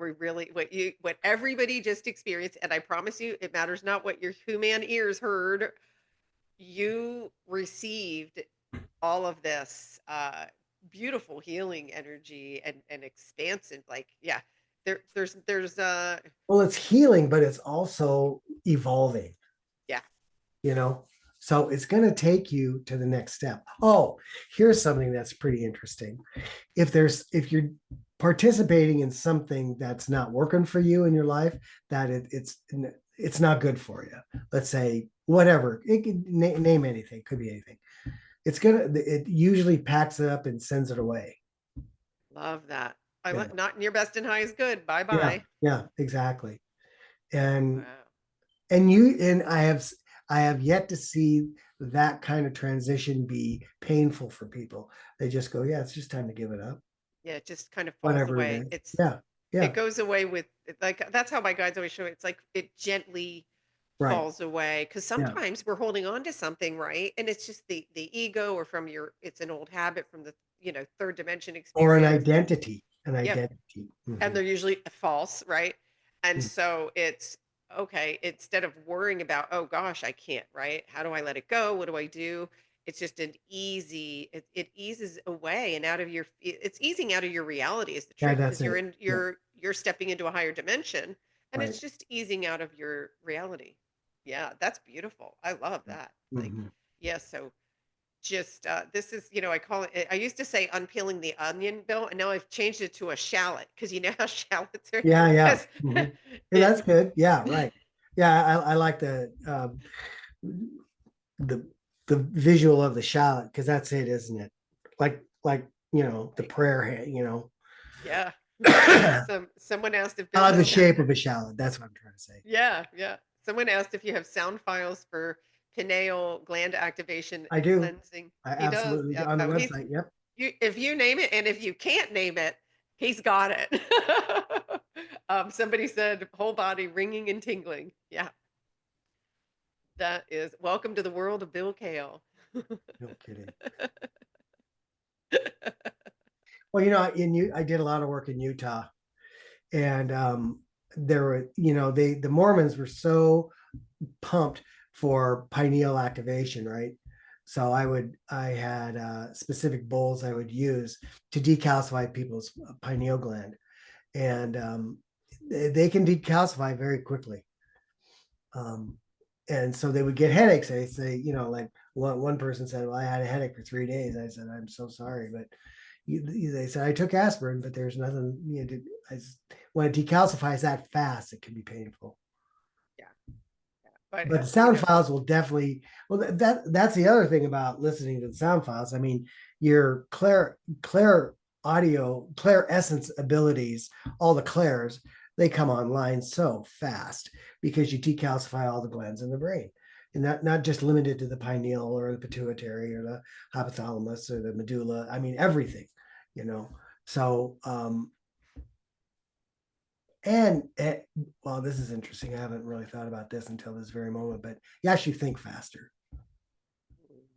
[SPEAKER 1] everybody just experienced. And I promise you, it matters not what your Who man ears heard. you received all of this beautiful healing energy and expansive, like, yeah, there's
[SPEAKER 2] Well, it's healing, but it's also evolving,
[SPEAKER 1] yeah.
[SPEAKER 2] you know? So it's going to take you to the next step. Oh, here's something that's pretty interesting. If you're participating in something that's not working for you in your life, that it's not good for you. Let's say whatever, it could name anything, could be anything. It usually packs it up and sends it away.
[SPEAKER 1] Love that.
[SPEAKER 2] Yeah,
[SPEAKER 1] Not near best and high is good. Bye
[SPEAKER 2] yeah,
[SPEAKER 1] bye.
[SPEAKER 2] yeah, exactly. And
[SPEAKER 1] Wow.
[SPEAKER 2] I have yet to see that kind of transition be painful for people. They just go, yeah, it's just time to give it up,
[SPEAKER 1] Yeah, it just kind of falls
[SPEAKER 2] whatever it
[SPEAKER 1] away.
[SPEAKER 2] is. Yeah,
[SPEAKER 1] It
[SPEAKER 2] yeah,
[SPEAKER 1] goes away with like that's how my guides always show it. It's like it gently
[SPEAKER 2] right.
[SPEAKER 1] falls away because
[SPEAKER 2] Yeah.
[SPEAKER 1] sometimes we're holding on to something, right? And it's just the ego or from your it's an old habit from the third dimension
[SPEAKER 2] Or an
[SPEAKER 1] experience.
[SPEAKER 2] identity, an
[SPEAKER 1] Yep.
[SPEAKER 2] identity.
[SPEAKER 1] And
[SPEAKER 2] Mhm.
[SPEAKER 1] they're usually false, right? And so it's okay, instead of worrying about, "Oh gosh, I can't," right? How do I let it go? What do I do? It's just an easy it eases away and out of your it's easing out of your reality is the
[SPEAKER 2] Yeah,
[SPEAKER 1] truth
[SPEAKER 2] that's
[SPEAKER 1] because
[SPEAKER 2] it. Yeah,
[SPEAKER 1] you're stepping into a higher dimension and
[SPEAKER 2] right.
[SPEAKER 1] it's just easing out of your reality. Yeah, that's beautiful. I love that. Like,
[SPEAKER 2] Mhm.
[SPEAKER 1] yeah, so just, this is I call it I used to say unpeeling the onion, Bill, and now I've changed it to a shallot because you know how shallots are
[SPEAKER 2] Yeah, yeah.
[SPEAKER 1] 'cause
[SPEAKER 2] Mhm. Yeah,
[SPEAKER 1] it
[SPEAKER 2] that's good. Yeah, right. Yeah, I like the the visual of the shallot because that's it, isn't it? Like the
[SPEAKER 1] right,
[SPEAKER 2] prayer hand,
[SPEAKER 1] yeah.
[SPEAKER 2] I
[SPEAKER 1] Someone asked if Bill
[SPEAKER 2] like the
[SPEAKER 1] has
[SPEAKER 2] shape of a shallot. That's what I'm trying to say.
[SPEAKER 1] yeah, yeah. Someone asked if you have sound files for pineal gland activation
[SPEAKER 2] I
[SPEAKER 1] and
[SPEAKER 2] do.
[SPEAKER 1] cleansing.
[SPEAKER 2] I
[SPEAKER 1] He does,
[SPEAKER 2] absolutely do
[SPEAKER 1] yeah.
[SPEAKER 2] on the
[SPEAKER 1] Oh, he's
[SPEAKER 2] website. Yep.
[SPEAKER 1] you if you name it and if you can't name it, he's got it. Somebody said whole body ringing and tingling. Yeah. That is welcome to the world of Bill Cael.
[SPEAKER 2] No kidding. Well, I did a lot of work in Utah, and there were, the Mormons were so pumped for pineal activation, right? So I had specific bowls I would use to decalcify people's pineal gland, and they can decalcify very quickly. Um, and so they would get headaches. They say, like one person said, "Well, I had a headache for 3 days." I said, "I'm so sorry," but they said I took aspirin, but there's nothing. When it decalcifies that fast, it can be painful.
[SPEAKER 1] Yeah, yeah. But
[SPEAKER 2] But the sound files will definitely. Well, that's the other thing about listening to the sound files. I mean, your clair audio, clair essence abilities, all the clairs, they come online so fast because you decalcify all the glands in the brain, and not just limited to the pineal or the pituitary or the hypothalamus or the medulla. I mean everything, you know. So and well, this is interesting. I haven't really thought about this until this very moment, but you actually think faster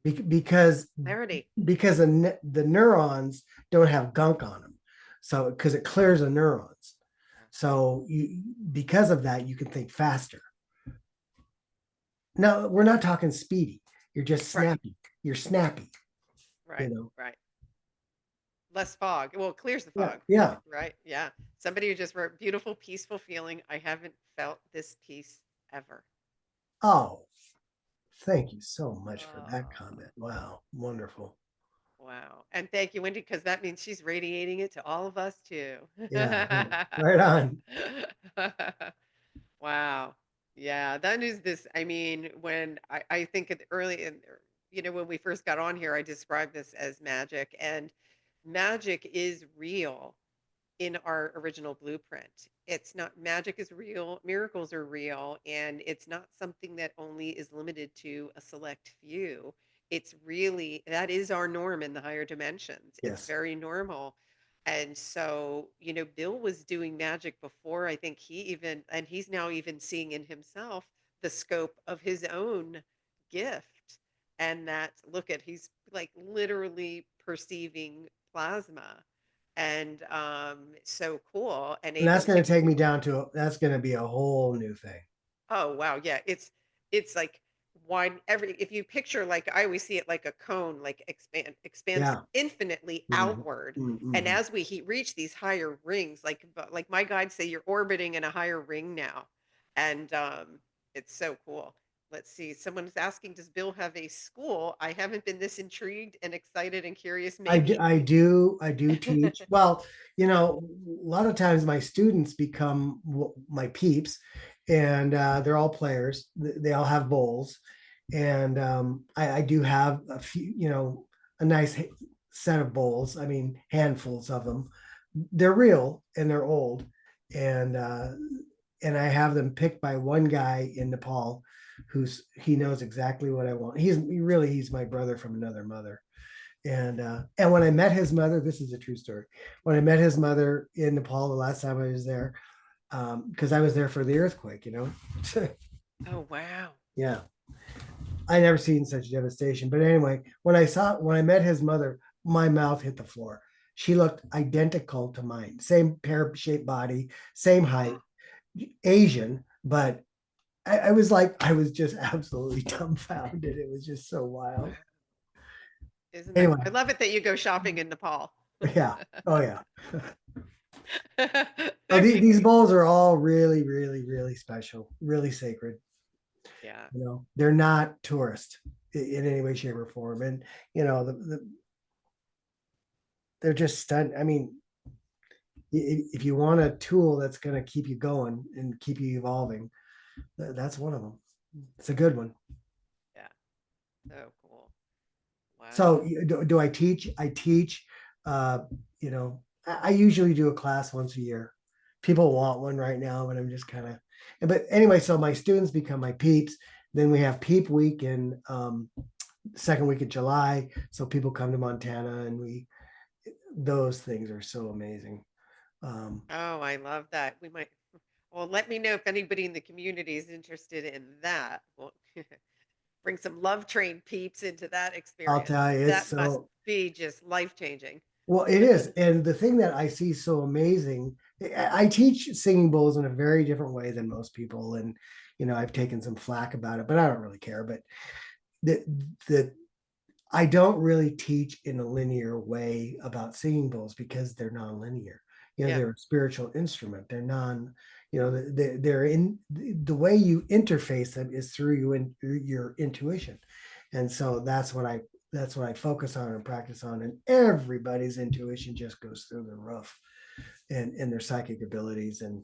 [SPEAKER 2] because
[SPEAKER 1] clarity.
[SPEAKER 2] because the neurons don't have gunk on them, so because it clears the neurons. So because of that, you can think faster. Now we're not talking speedy. You're just
[SPEAKER 1] Right,
[SPEAKER 2] snappy. You're snappy. You
[SPEAKER 1] right,
[SPEAKER 2] know.
[SPEAKER 1] right. Less fog. Well, it clears the
[SPEAKER 2] Yeah.
[SPEAKER 1] fog,
[SPEAKER 2] Yeah.
[SPEAKER 1] right? Yeah. Somebody who just wrote beautiful, peaceful feeling. I haven't felt this peace ever.
[SPEAKER 2] Oh, thank you so much for that
[SPEAKER 1] Oh,
[SPEAKER 2] comment. Wow, wonderful.
[SPEAKER 1] wow. And thank you, Wendy, because that means she's radiating it to all of us too.
[SPEAKER 2] Yeah. Right on.
[SPEAKER 1] Wow. Yeah, that is this. I mean, when I think of the early in, when we first got on here, I described this as magic, and magic is real in our original blueprint. It's not magic is real, miracles are real, and it's not something that only is limited to a select few. It's really that is our norm in the higher dimensions. It's
[SPEAKER 2] Yes.
[SPEAKER 1] very normal. And so, Bill was doing magic before I think he even, and he's now even seeing in himself the scope of his own gift. And that, look at, he's like literally perceiving plasma and so cool and
[SPEAKER 2] And
[SPEAKER 1] able
[SPEAKER 2] that's going
[SPEAKER 1] to
[SPEAKER 2] to take me down to that's going to be a whole new thing.
[SPEAKER 1] oh wow, yeah, it's like wide every if you picture like I always see it like a cone, like expands
[SPEAKER 2] Yeah.
[SPEAKER 1] infinitely
[SPEAKER 2] Mhm.
[SPEAKER 1] outward. And
[SPEAKER 2] Mhm.
[SPEAKER 1] as we reach these higher rings, like my guides say, you're orbiting in a higher ring now, and it's so cool. Let's see. Someone's asking, does Bill have a school? I haven't been this intrigued and excited and curious. Maybe.
[SPEAKER 2] I do teach. Well, a lot of times my students become my peeps, and they're all players. They all have bowls, and I do have a few, a nice set of bowls. I mean, handfuls of them. They're real and they're old, and I have them picked by one guy in Nepal, he knows exactly what I want. He's my brother from another mother. And when I met his mother, this is a true story. When I met his mother in Nepal the last time I was there, because I was there for the earthquake,
[SPEAKER 1] Oh wow.
[SPEAKER 2] yeah, I never seen such devastation. But anyway, when I met his mother, my mouth hit the floor. She looked identical to mine, same pear shaped body, same height, Asian, but I was just absolutely dumbfounded. It was just so
[SPEAKER 1] Wow.
[SPEAKER 2] wild.
[SPEAKER 1] Isn't that
[SPEAKER 2] Anyway,
[SPEAKER 1] I love it that you go shopping in Nepal.
[SPEAKER 2] yeah. Oh yeah. Oh,
[SPEAKER 1] Very
[SPEAKER 2] these
[SPEAKER 1] neat.
[SPEAKER 2] bowls are all really, really, really special, really sacred.
[SPEAKER 1] Yeah.
[SPEAKER 2] They're not tourist in any way, shape, or form, and they're just stunned. I mean, if you want a tool that's going to keep you going and keep you evolving, that's one of them. It's a good one.
[SPEAKER 1] Yeah. So cool.
[SPEAKER 2] So,
[SPEAKER 1] Wow.
[SPEAKER 2] do I teach? I teach. Uh, I usually do a class once a year. People want one right now, but I'm just kind of. But anyway, so my students become my peeps. Then we have Peep Week in second week of July. So people come to Montana, and those things are so amazing.
[SPEAKER 1] Oh, I love that. We might well, let me know if anybody in the community is interested in that. Well, bring some love train peeps into that
[SPEAKER 2] I'll
[SPEAKER 1] experience.
[SPEAKER 2] tell you, it's
[SPEAKER 1] That must
[SPEAKER 2] so
[SPEAKER 1] be just life changing.
[SPEAKER 2] well. It is, and the thing that I see so amazing. I teach singing bowls in a very different way than most people, and I've taken some flack about it, but I don't really care. But the the I don't really teach in a linear way about singing bowls because they're non-linear.
[SPEAKER 1] Yeah.
[SPEAKER 2] They're a spiritual instrument. They're non, they're in the way you interface them is through your intuition. And so that's what I focus on and practice on. And everybody's intuition just goes through the roof, and their psychic abilities and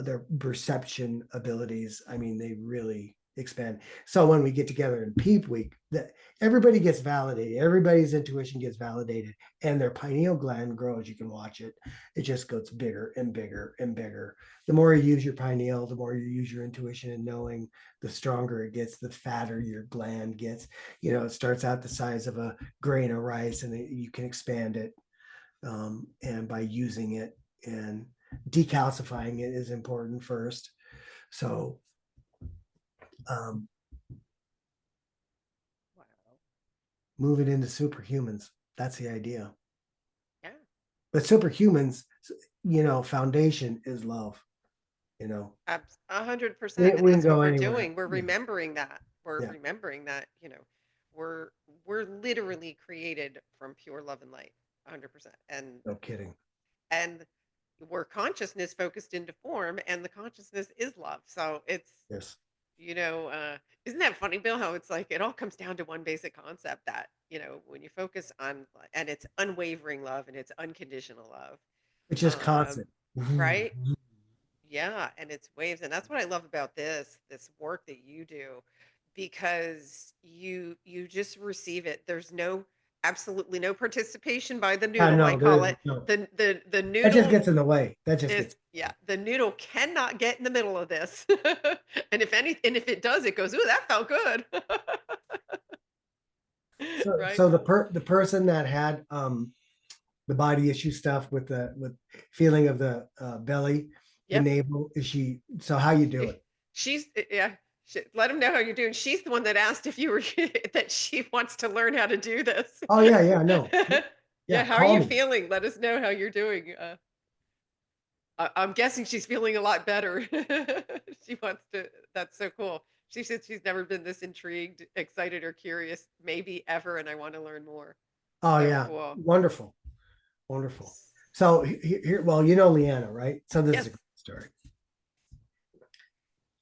[SPEAKER 2] their perception abilities. I mean, they really expand. So when we get together in Peep Week, that everybody gets validated, everybody's intuition gets validated, and their pineal gland grows. You can watch it; it just goes bigger and bigger and bigger. The more you use your pineal, the more you use your intuition and knowing, the stronger it gets, the fatter your gland gets. It starts out the size of a grain of rice, and you can expand it, and by using it, and decalcifying it is important first. So, um,
[SPEAKER 1] Wow.
[SPEAKER 2] move it into superhumans. That's the idea.
[SPEAKER 1] Yeah.
[SPEAKER 2] But superhumans, foundation is love. You know,
[SPEAKER 1] 100%.
[SPEAKER 2] we,
[SPEAKER 1] And
[SPEAKER 2] we can
[SPEAKER 1] that's what
[SPEAKER 2] go
[SPEAKER 1] we're
[SPEAKER 2] anywhere.
[SPEAKER 1] doing. We're
[SPEAKER 2] Yeah,
[SPEAKER 1] remembering that. We're
[SPEAKER 2] yeah.
[SPEAKER 1] remembering that, we're we're literally created from pure love and light. 100%.
[SPEAKER 2] No kidding.
[SPEAKER 1] And we're consciousness focused into form, and the consciousness is love. So it's,
[SPEAKER 2] Yes,
[SPEAKER 1] you know, uh, isn't that funny, Bill? How it's like it all comes down to one basic concept that, when you focus on, and it's unwavering love and it's unconditional love.
[SPEAKER 2] it's just
[SPEAKER 1] Um,
[SPEAKER 2] constant.
[SPEAKER 1] right? Yeah, and it's waves, and that's what I love about this work that you do, because you just receive it. There's absolutely no participation by the
[SPEAKER 2] Yeah,
[SPEAKER 1] noodle. I
[SPEAKER 2] no,
[SPEAKER 1] call
[SPEAKER 2] there
[SPEAKER 1] it
[SPEAKER 2] no.
[SPEAKER 1] the
[SPEAKER 2] That just
[SPEAKER 1] noodle
[SPEAKER 2] gets in the way. That just gets.
[SPEAKER 1] is, yeah, the noodle cannot get in the middle of this. And if it does, it goes, "Ooh, that felt good."
[SPEAKER 2] So,
[SPEAKER 1] Right?
[SPEAKER 2] so the person that had the body issue stuff with the feeling of the belly, the
[SPEAKER 1] Yep.
[SPEAKER 2] navel. Is she? So how you do
[SPEAKER 1] She
[SPEAKER 2] it?
[SPEAKER 1] yeah. Let him know how you're doing. She's the one that asked if you were that she wants to learn how to do this.
[SPEAKER 2] Oh yeah, yeah, no,
[SPEAKER 1] Yeah,
[SPEAKER 2] yeah.
[SPEAKER 1] how are
[SPEAKER 2] Call
[SPEAKER 1] you
[SPEAKER 2] me.
[SPEAKER 1] feeling? Let us know how you're doing. I'm guessing she's feeling a lot better. She wants to That's so cool. She said she's never been this intrigued, excited, or curious, maybe ever, and I want to learn more.
[SPEAKER 2] Oh
[SPEAKER 1] So
[SPEAKER 2] yeah,
[SPEAKER 1] cool.
[SPEAKER 2] wonderful, wonderful. So here, well, you know Leanna, right? So this is a
[SPEAKER 1] Yes.
[SPEAKER 2] great story.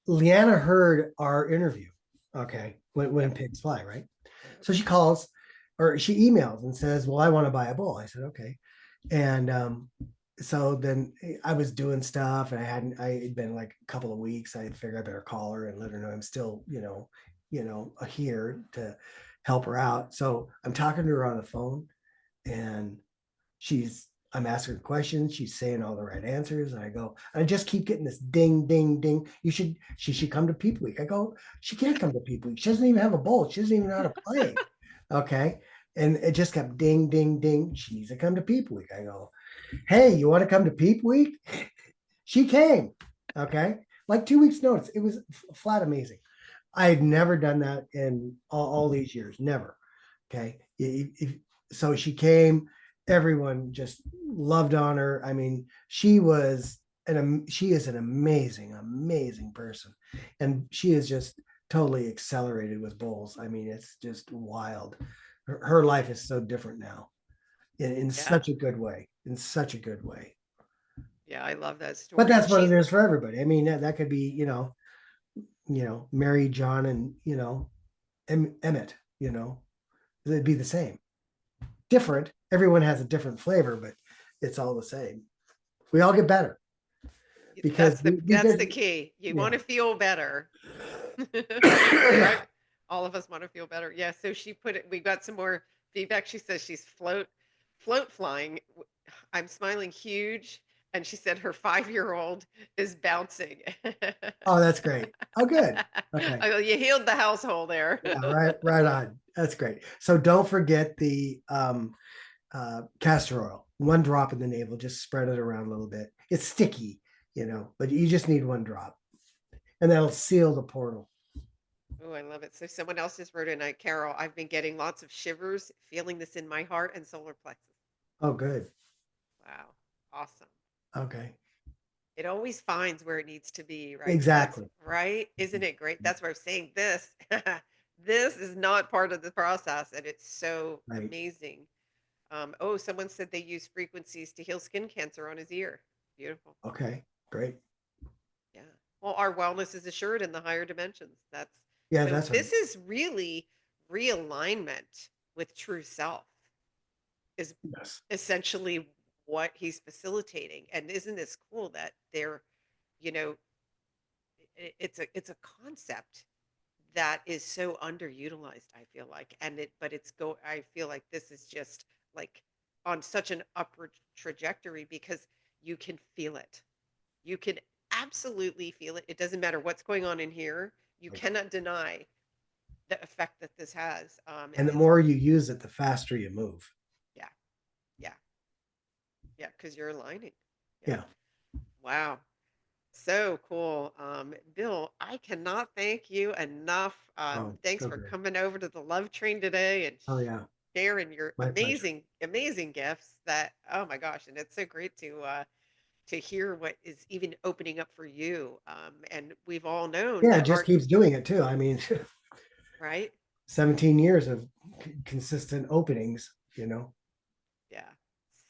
[SPEAKER 2] Leanna heard our interview, okay, when
[SPEAKER 1] Yep.
[SPEAKER 2] pigs fly, right? So she calls or she emails and says, "Well, I want to buy a bull." I said, "Okay." And so then I was doing stuff and I had been like a couple of weeks. I figured I better call her and let her know I'm still, here to help her out. So I'm talking to her on the phone and I'm asking her questions. She's saying all the right answers. And I just keep getting this ding, ding, ding. She should come to Peep Week. I go, she can't come to Peep Week. She doesn't even have a bowl. She doesn't even know how to play. Okay. And it just kept ding, ding, ding. She needs to come to Peep Week. I go, hey, you want to come to Peep Week? She came. Okay. Like 2 weeks notice. It was flat amazing. I had never done that in all these years. Never. Okay. So she came. Everyone just loved on her. I mean, she is an amazing, amazing person. And she is just totally accelerated with bowls. I mean, it's just wild. Her life is so different now in
[SPEAKER 1] Yeah.
[SPEAKER 2] such a good way. In such a good way.
[SPEAKER 1] Yeah, I love that
[SPEAKER 2] But
[SPEAKER 1] story. And
[SPEAKER 2] that's what it
[SPEAKER 1] she's
[SPEAKER 2] is for everybody. I mean, that could be, Mary, John, and Emmett. It'd be the same. Different. Everyone has a different flavor, but it's all the same. We all get better because
[SPEAKER 1] that's the key. You want
[SPEAKER 2] yeah.
[SPEAKER 1] to feel better. Right? All of us want to feel better. Yeah, so she put it we got some more feedback. She says she's float flying. I'm smiling huge, and she said her 5-year-old is bouncing.
[SPEAKER 2] Oh, that's great. Oh, good. Okay.
[SPEAKER 1] I go, you healed the household there.
[SPEAKER 2] Yeah, right on. That's great. So don't forget the castor oil. One drop in the navel, just spread it around a little bit. It's sticky, but you just need one drop, and that'll seal the portal.
[SPEAKER 1] Oh, I love it. So someone else just wrote in, Carol, I've been getting lots of shivers, feeling this in my heart and solar plexus.
[SPEAKER 2] Oh, good.
[SPEAKER 1] Wow. Awesome.
[SPEAKER 2] Okay.
[SPEAKER 1] It always finds where it needs to be, right? That's
[SPEAKER 2] Exactly.
[SPEAKER 1] right. Isn't it great? That's why I'm saying this. This is not part of the process, and it's so
[SPEAKER 2] Right.
[SPEAKER 1] amazing. Oh, someone said they use frequencies to heal skin cancer on his ear. Beautiful.
[SPEAKER 2] Okay. Great.
[SPEAKER 1] Yeah. Well, our wellness is assured in the higher dimensions. That's
[SPEAKER 2] Yeah,
[SPEAKER 1] so
[SPEAKER 2] that's right.
[SPEAKER 1] this is really realignment with true self is
[SPEAKER 2] Yes.
[SPEAKER 1] essentially what he's facilitating. And isn't this cool that they're, you know, it's a concept that is so underutilized, I feel like. And I feel like this is just like on such an upward trajectory because you can feel it. You can absolutely feel it. It doesn't matter what's going on in here. You
[SPEAKER 2] Right.
[SPEAKER 1] cannot deny the effect that this has.
[SPEAKER 2] And
[SPEAKER 1] And
[SPEAKER 2] the
[SPEAKER 1] it's
[SPEAKER 2] more you use it, the faster you move.
[SPEAKER 1] yeah, yeah, yeah, because you're aligning. Yeah.
[SPEAKER 2] Yeah.
[SPEAKER 1] Wow. So cool. Bill, I cannot thank you enough.
[SPEAKER 2] Oh,
[SPEAKER 1] Thanks
[SPEAKER 2] so
[SPEAKER 1] for
[SPEAKER 2] good.
[SPEAKER 1] coming over to the Love Train today and
[SPEAKER 2] Oh, yeah.
[SPEAKER 1] sharing your
[SPEAKER 2] My pleasure.
[SPEAKER 1] amazing, amazing gifts that, oh my gosh. And it's so great to hear what is even opening up for you. And we've all known
[SPEAKER 2] Yeah, it
[SPEAKER 1] that
[SPEAKER 2] just
[SPEAKER 1] art,
[SPEAKER 2] keeps doing it too. I mean,
[SPEAKER 1] right?
[SPEAKER 2] 17 years of consistent openings,
[SPEAKER 1] Yeah,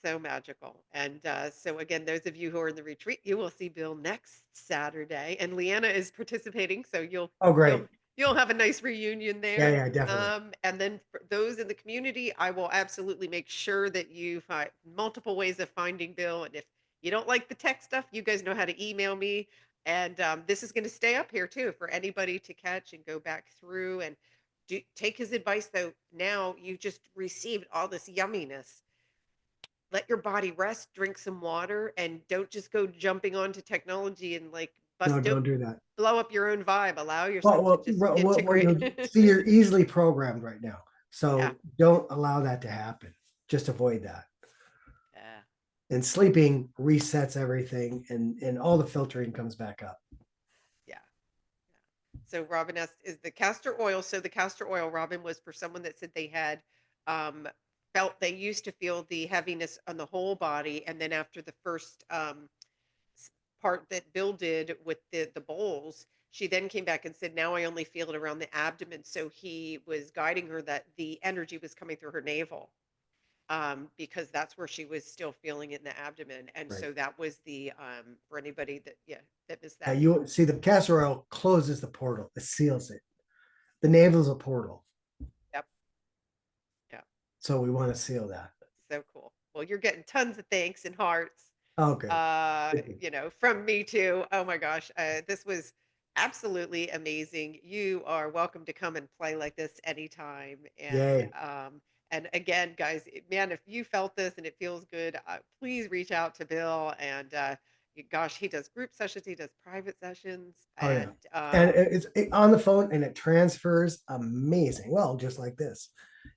[SPEAKER 1] so magical. And so, again, those of you who are in the retreat, you will see Bill next Saturday, and Leanna is participating, so
[SPEAKER 2] Oh, great.
[SPEAKER 1] you'll have a nice reunion
[SPEAKER 2] Yeah,
[SPEAKER 1] there.
[SPEAKER 2] yeah, definitely.
[SPEAKER 1] And then for those in the community, I will absolutely make sure that you find multiple ways of finding Bill. And if you don't like the tech stuff, you guys know how to email me. And this is going to stay up here too for anybody to catch and go back through and take his advice. Though now you just received all this yumminess, let your body rest, drink some water, and don't just go jumping onto technology and like
[SPEAKER 2] No,
[SPEAKER 1] bust don't
[SPEAKER 2] don't do that.
[SPEAKER 1] blow up your own vibe. Allow
[SPEAKER 2] Well,
[SPEAKER 1] yourself to
[SPEAKER 2] well,
[SPEAKER 1] just
[SPEAKER 2] you
[SPEAKER 1] integrate.
[SPEAKER 2] see, you're easily programmed right now.
[SPEAKER 1] Yeah.
[SPEAKER 2] So don't allow that to happen. Just avoid that.
[SPEAKER 1] Yeah.
[SPEAKER 2] And sleeping resets everything and all the filtering comes back up.
[SPEAKER 1] Yeah. So Robin asked, is the castor oil? So the castor oil, Robin, was for someone that said they had um felt they used to feel the heaviness on the whole body. And then after the first part that Bill did with the bowls, she then came back and said, now I only feel it around the abdomen. So he was guiding her that the energy was coming through her navel, because that's where she was still feeling it in the abdomen. And
[SPEAKER 2] Right.
[SPEAKER 1] so that was the, for anybody that, yeah, that missed
[SPEAKER 2] Yeah,
[SPEAKER 1] that.
[SPEAKER 2] you see the castor oil closes the portal. It seals it. The navel is a portal.
[SPEAKER 1] Yep. Yeah.
[SPEAKER 2] So we want to seal that.
[SPEAKER 1] So cool. Well, you're getting tons of thanks and hearts,
[SPEAKER 2] Oh, good.
[SPEAKER 1] from me too. Oh my gosh. This was absolutely amazing. You are welcome to come and play like this anytime.
[SPEAKER 2] Yay.
[SPEAKER 1] And again, guys, man, if you felt this and it feels good, please reach out to Bill. And gosh, he does group sessions, he does private sessions,
[SPEAKER 2] Oh, yeah.
[SPEAKER 1] and
[SPEAKER 2] And on the phone and it transfers amazing. Well, just like this,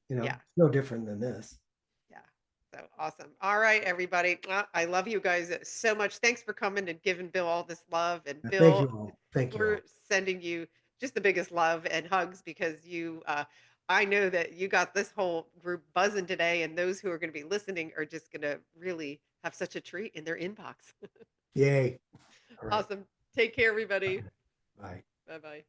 [SPEAKER 1] yeah.
[SPEAKER 2] it's no different than this.
[SPEAKER 1] Yeah. So awesome. All right, everybody. I love you guys so much. Thanks for coming and giving Bill all this love. And
[SPEAKER 2] Thank
[SPEAKER 1] Bill,
[SPEAKER 2] you all. Thank you
[SPEAKER 1] we're
[SPEAKER 2] all.
[SPEAKER 1] sending you just the biggest love and hugs because I know that you got this whole group buzzing today, and those who are going to be listening are just going to really have such a treat in their inbox.
[SPEAKER 2] Yay. All right.
[SPEAKER 1] Awesome. Take care, everybody.
[SPEAKER 2] Bye.
[SPEAKER 1] Bye bye.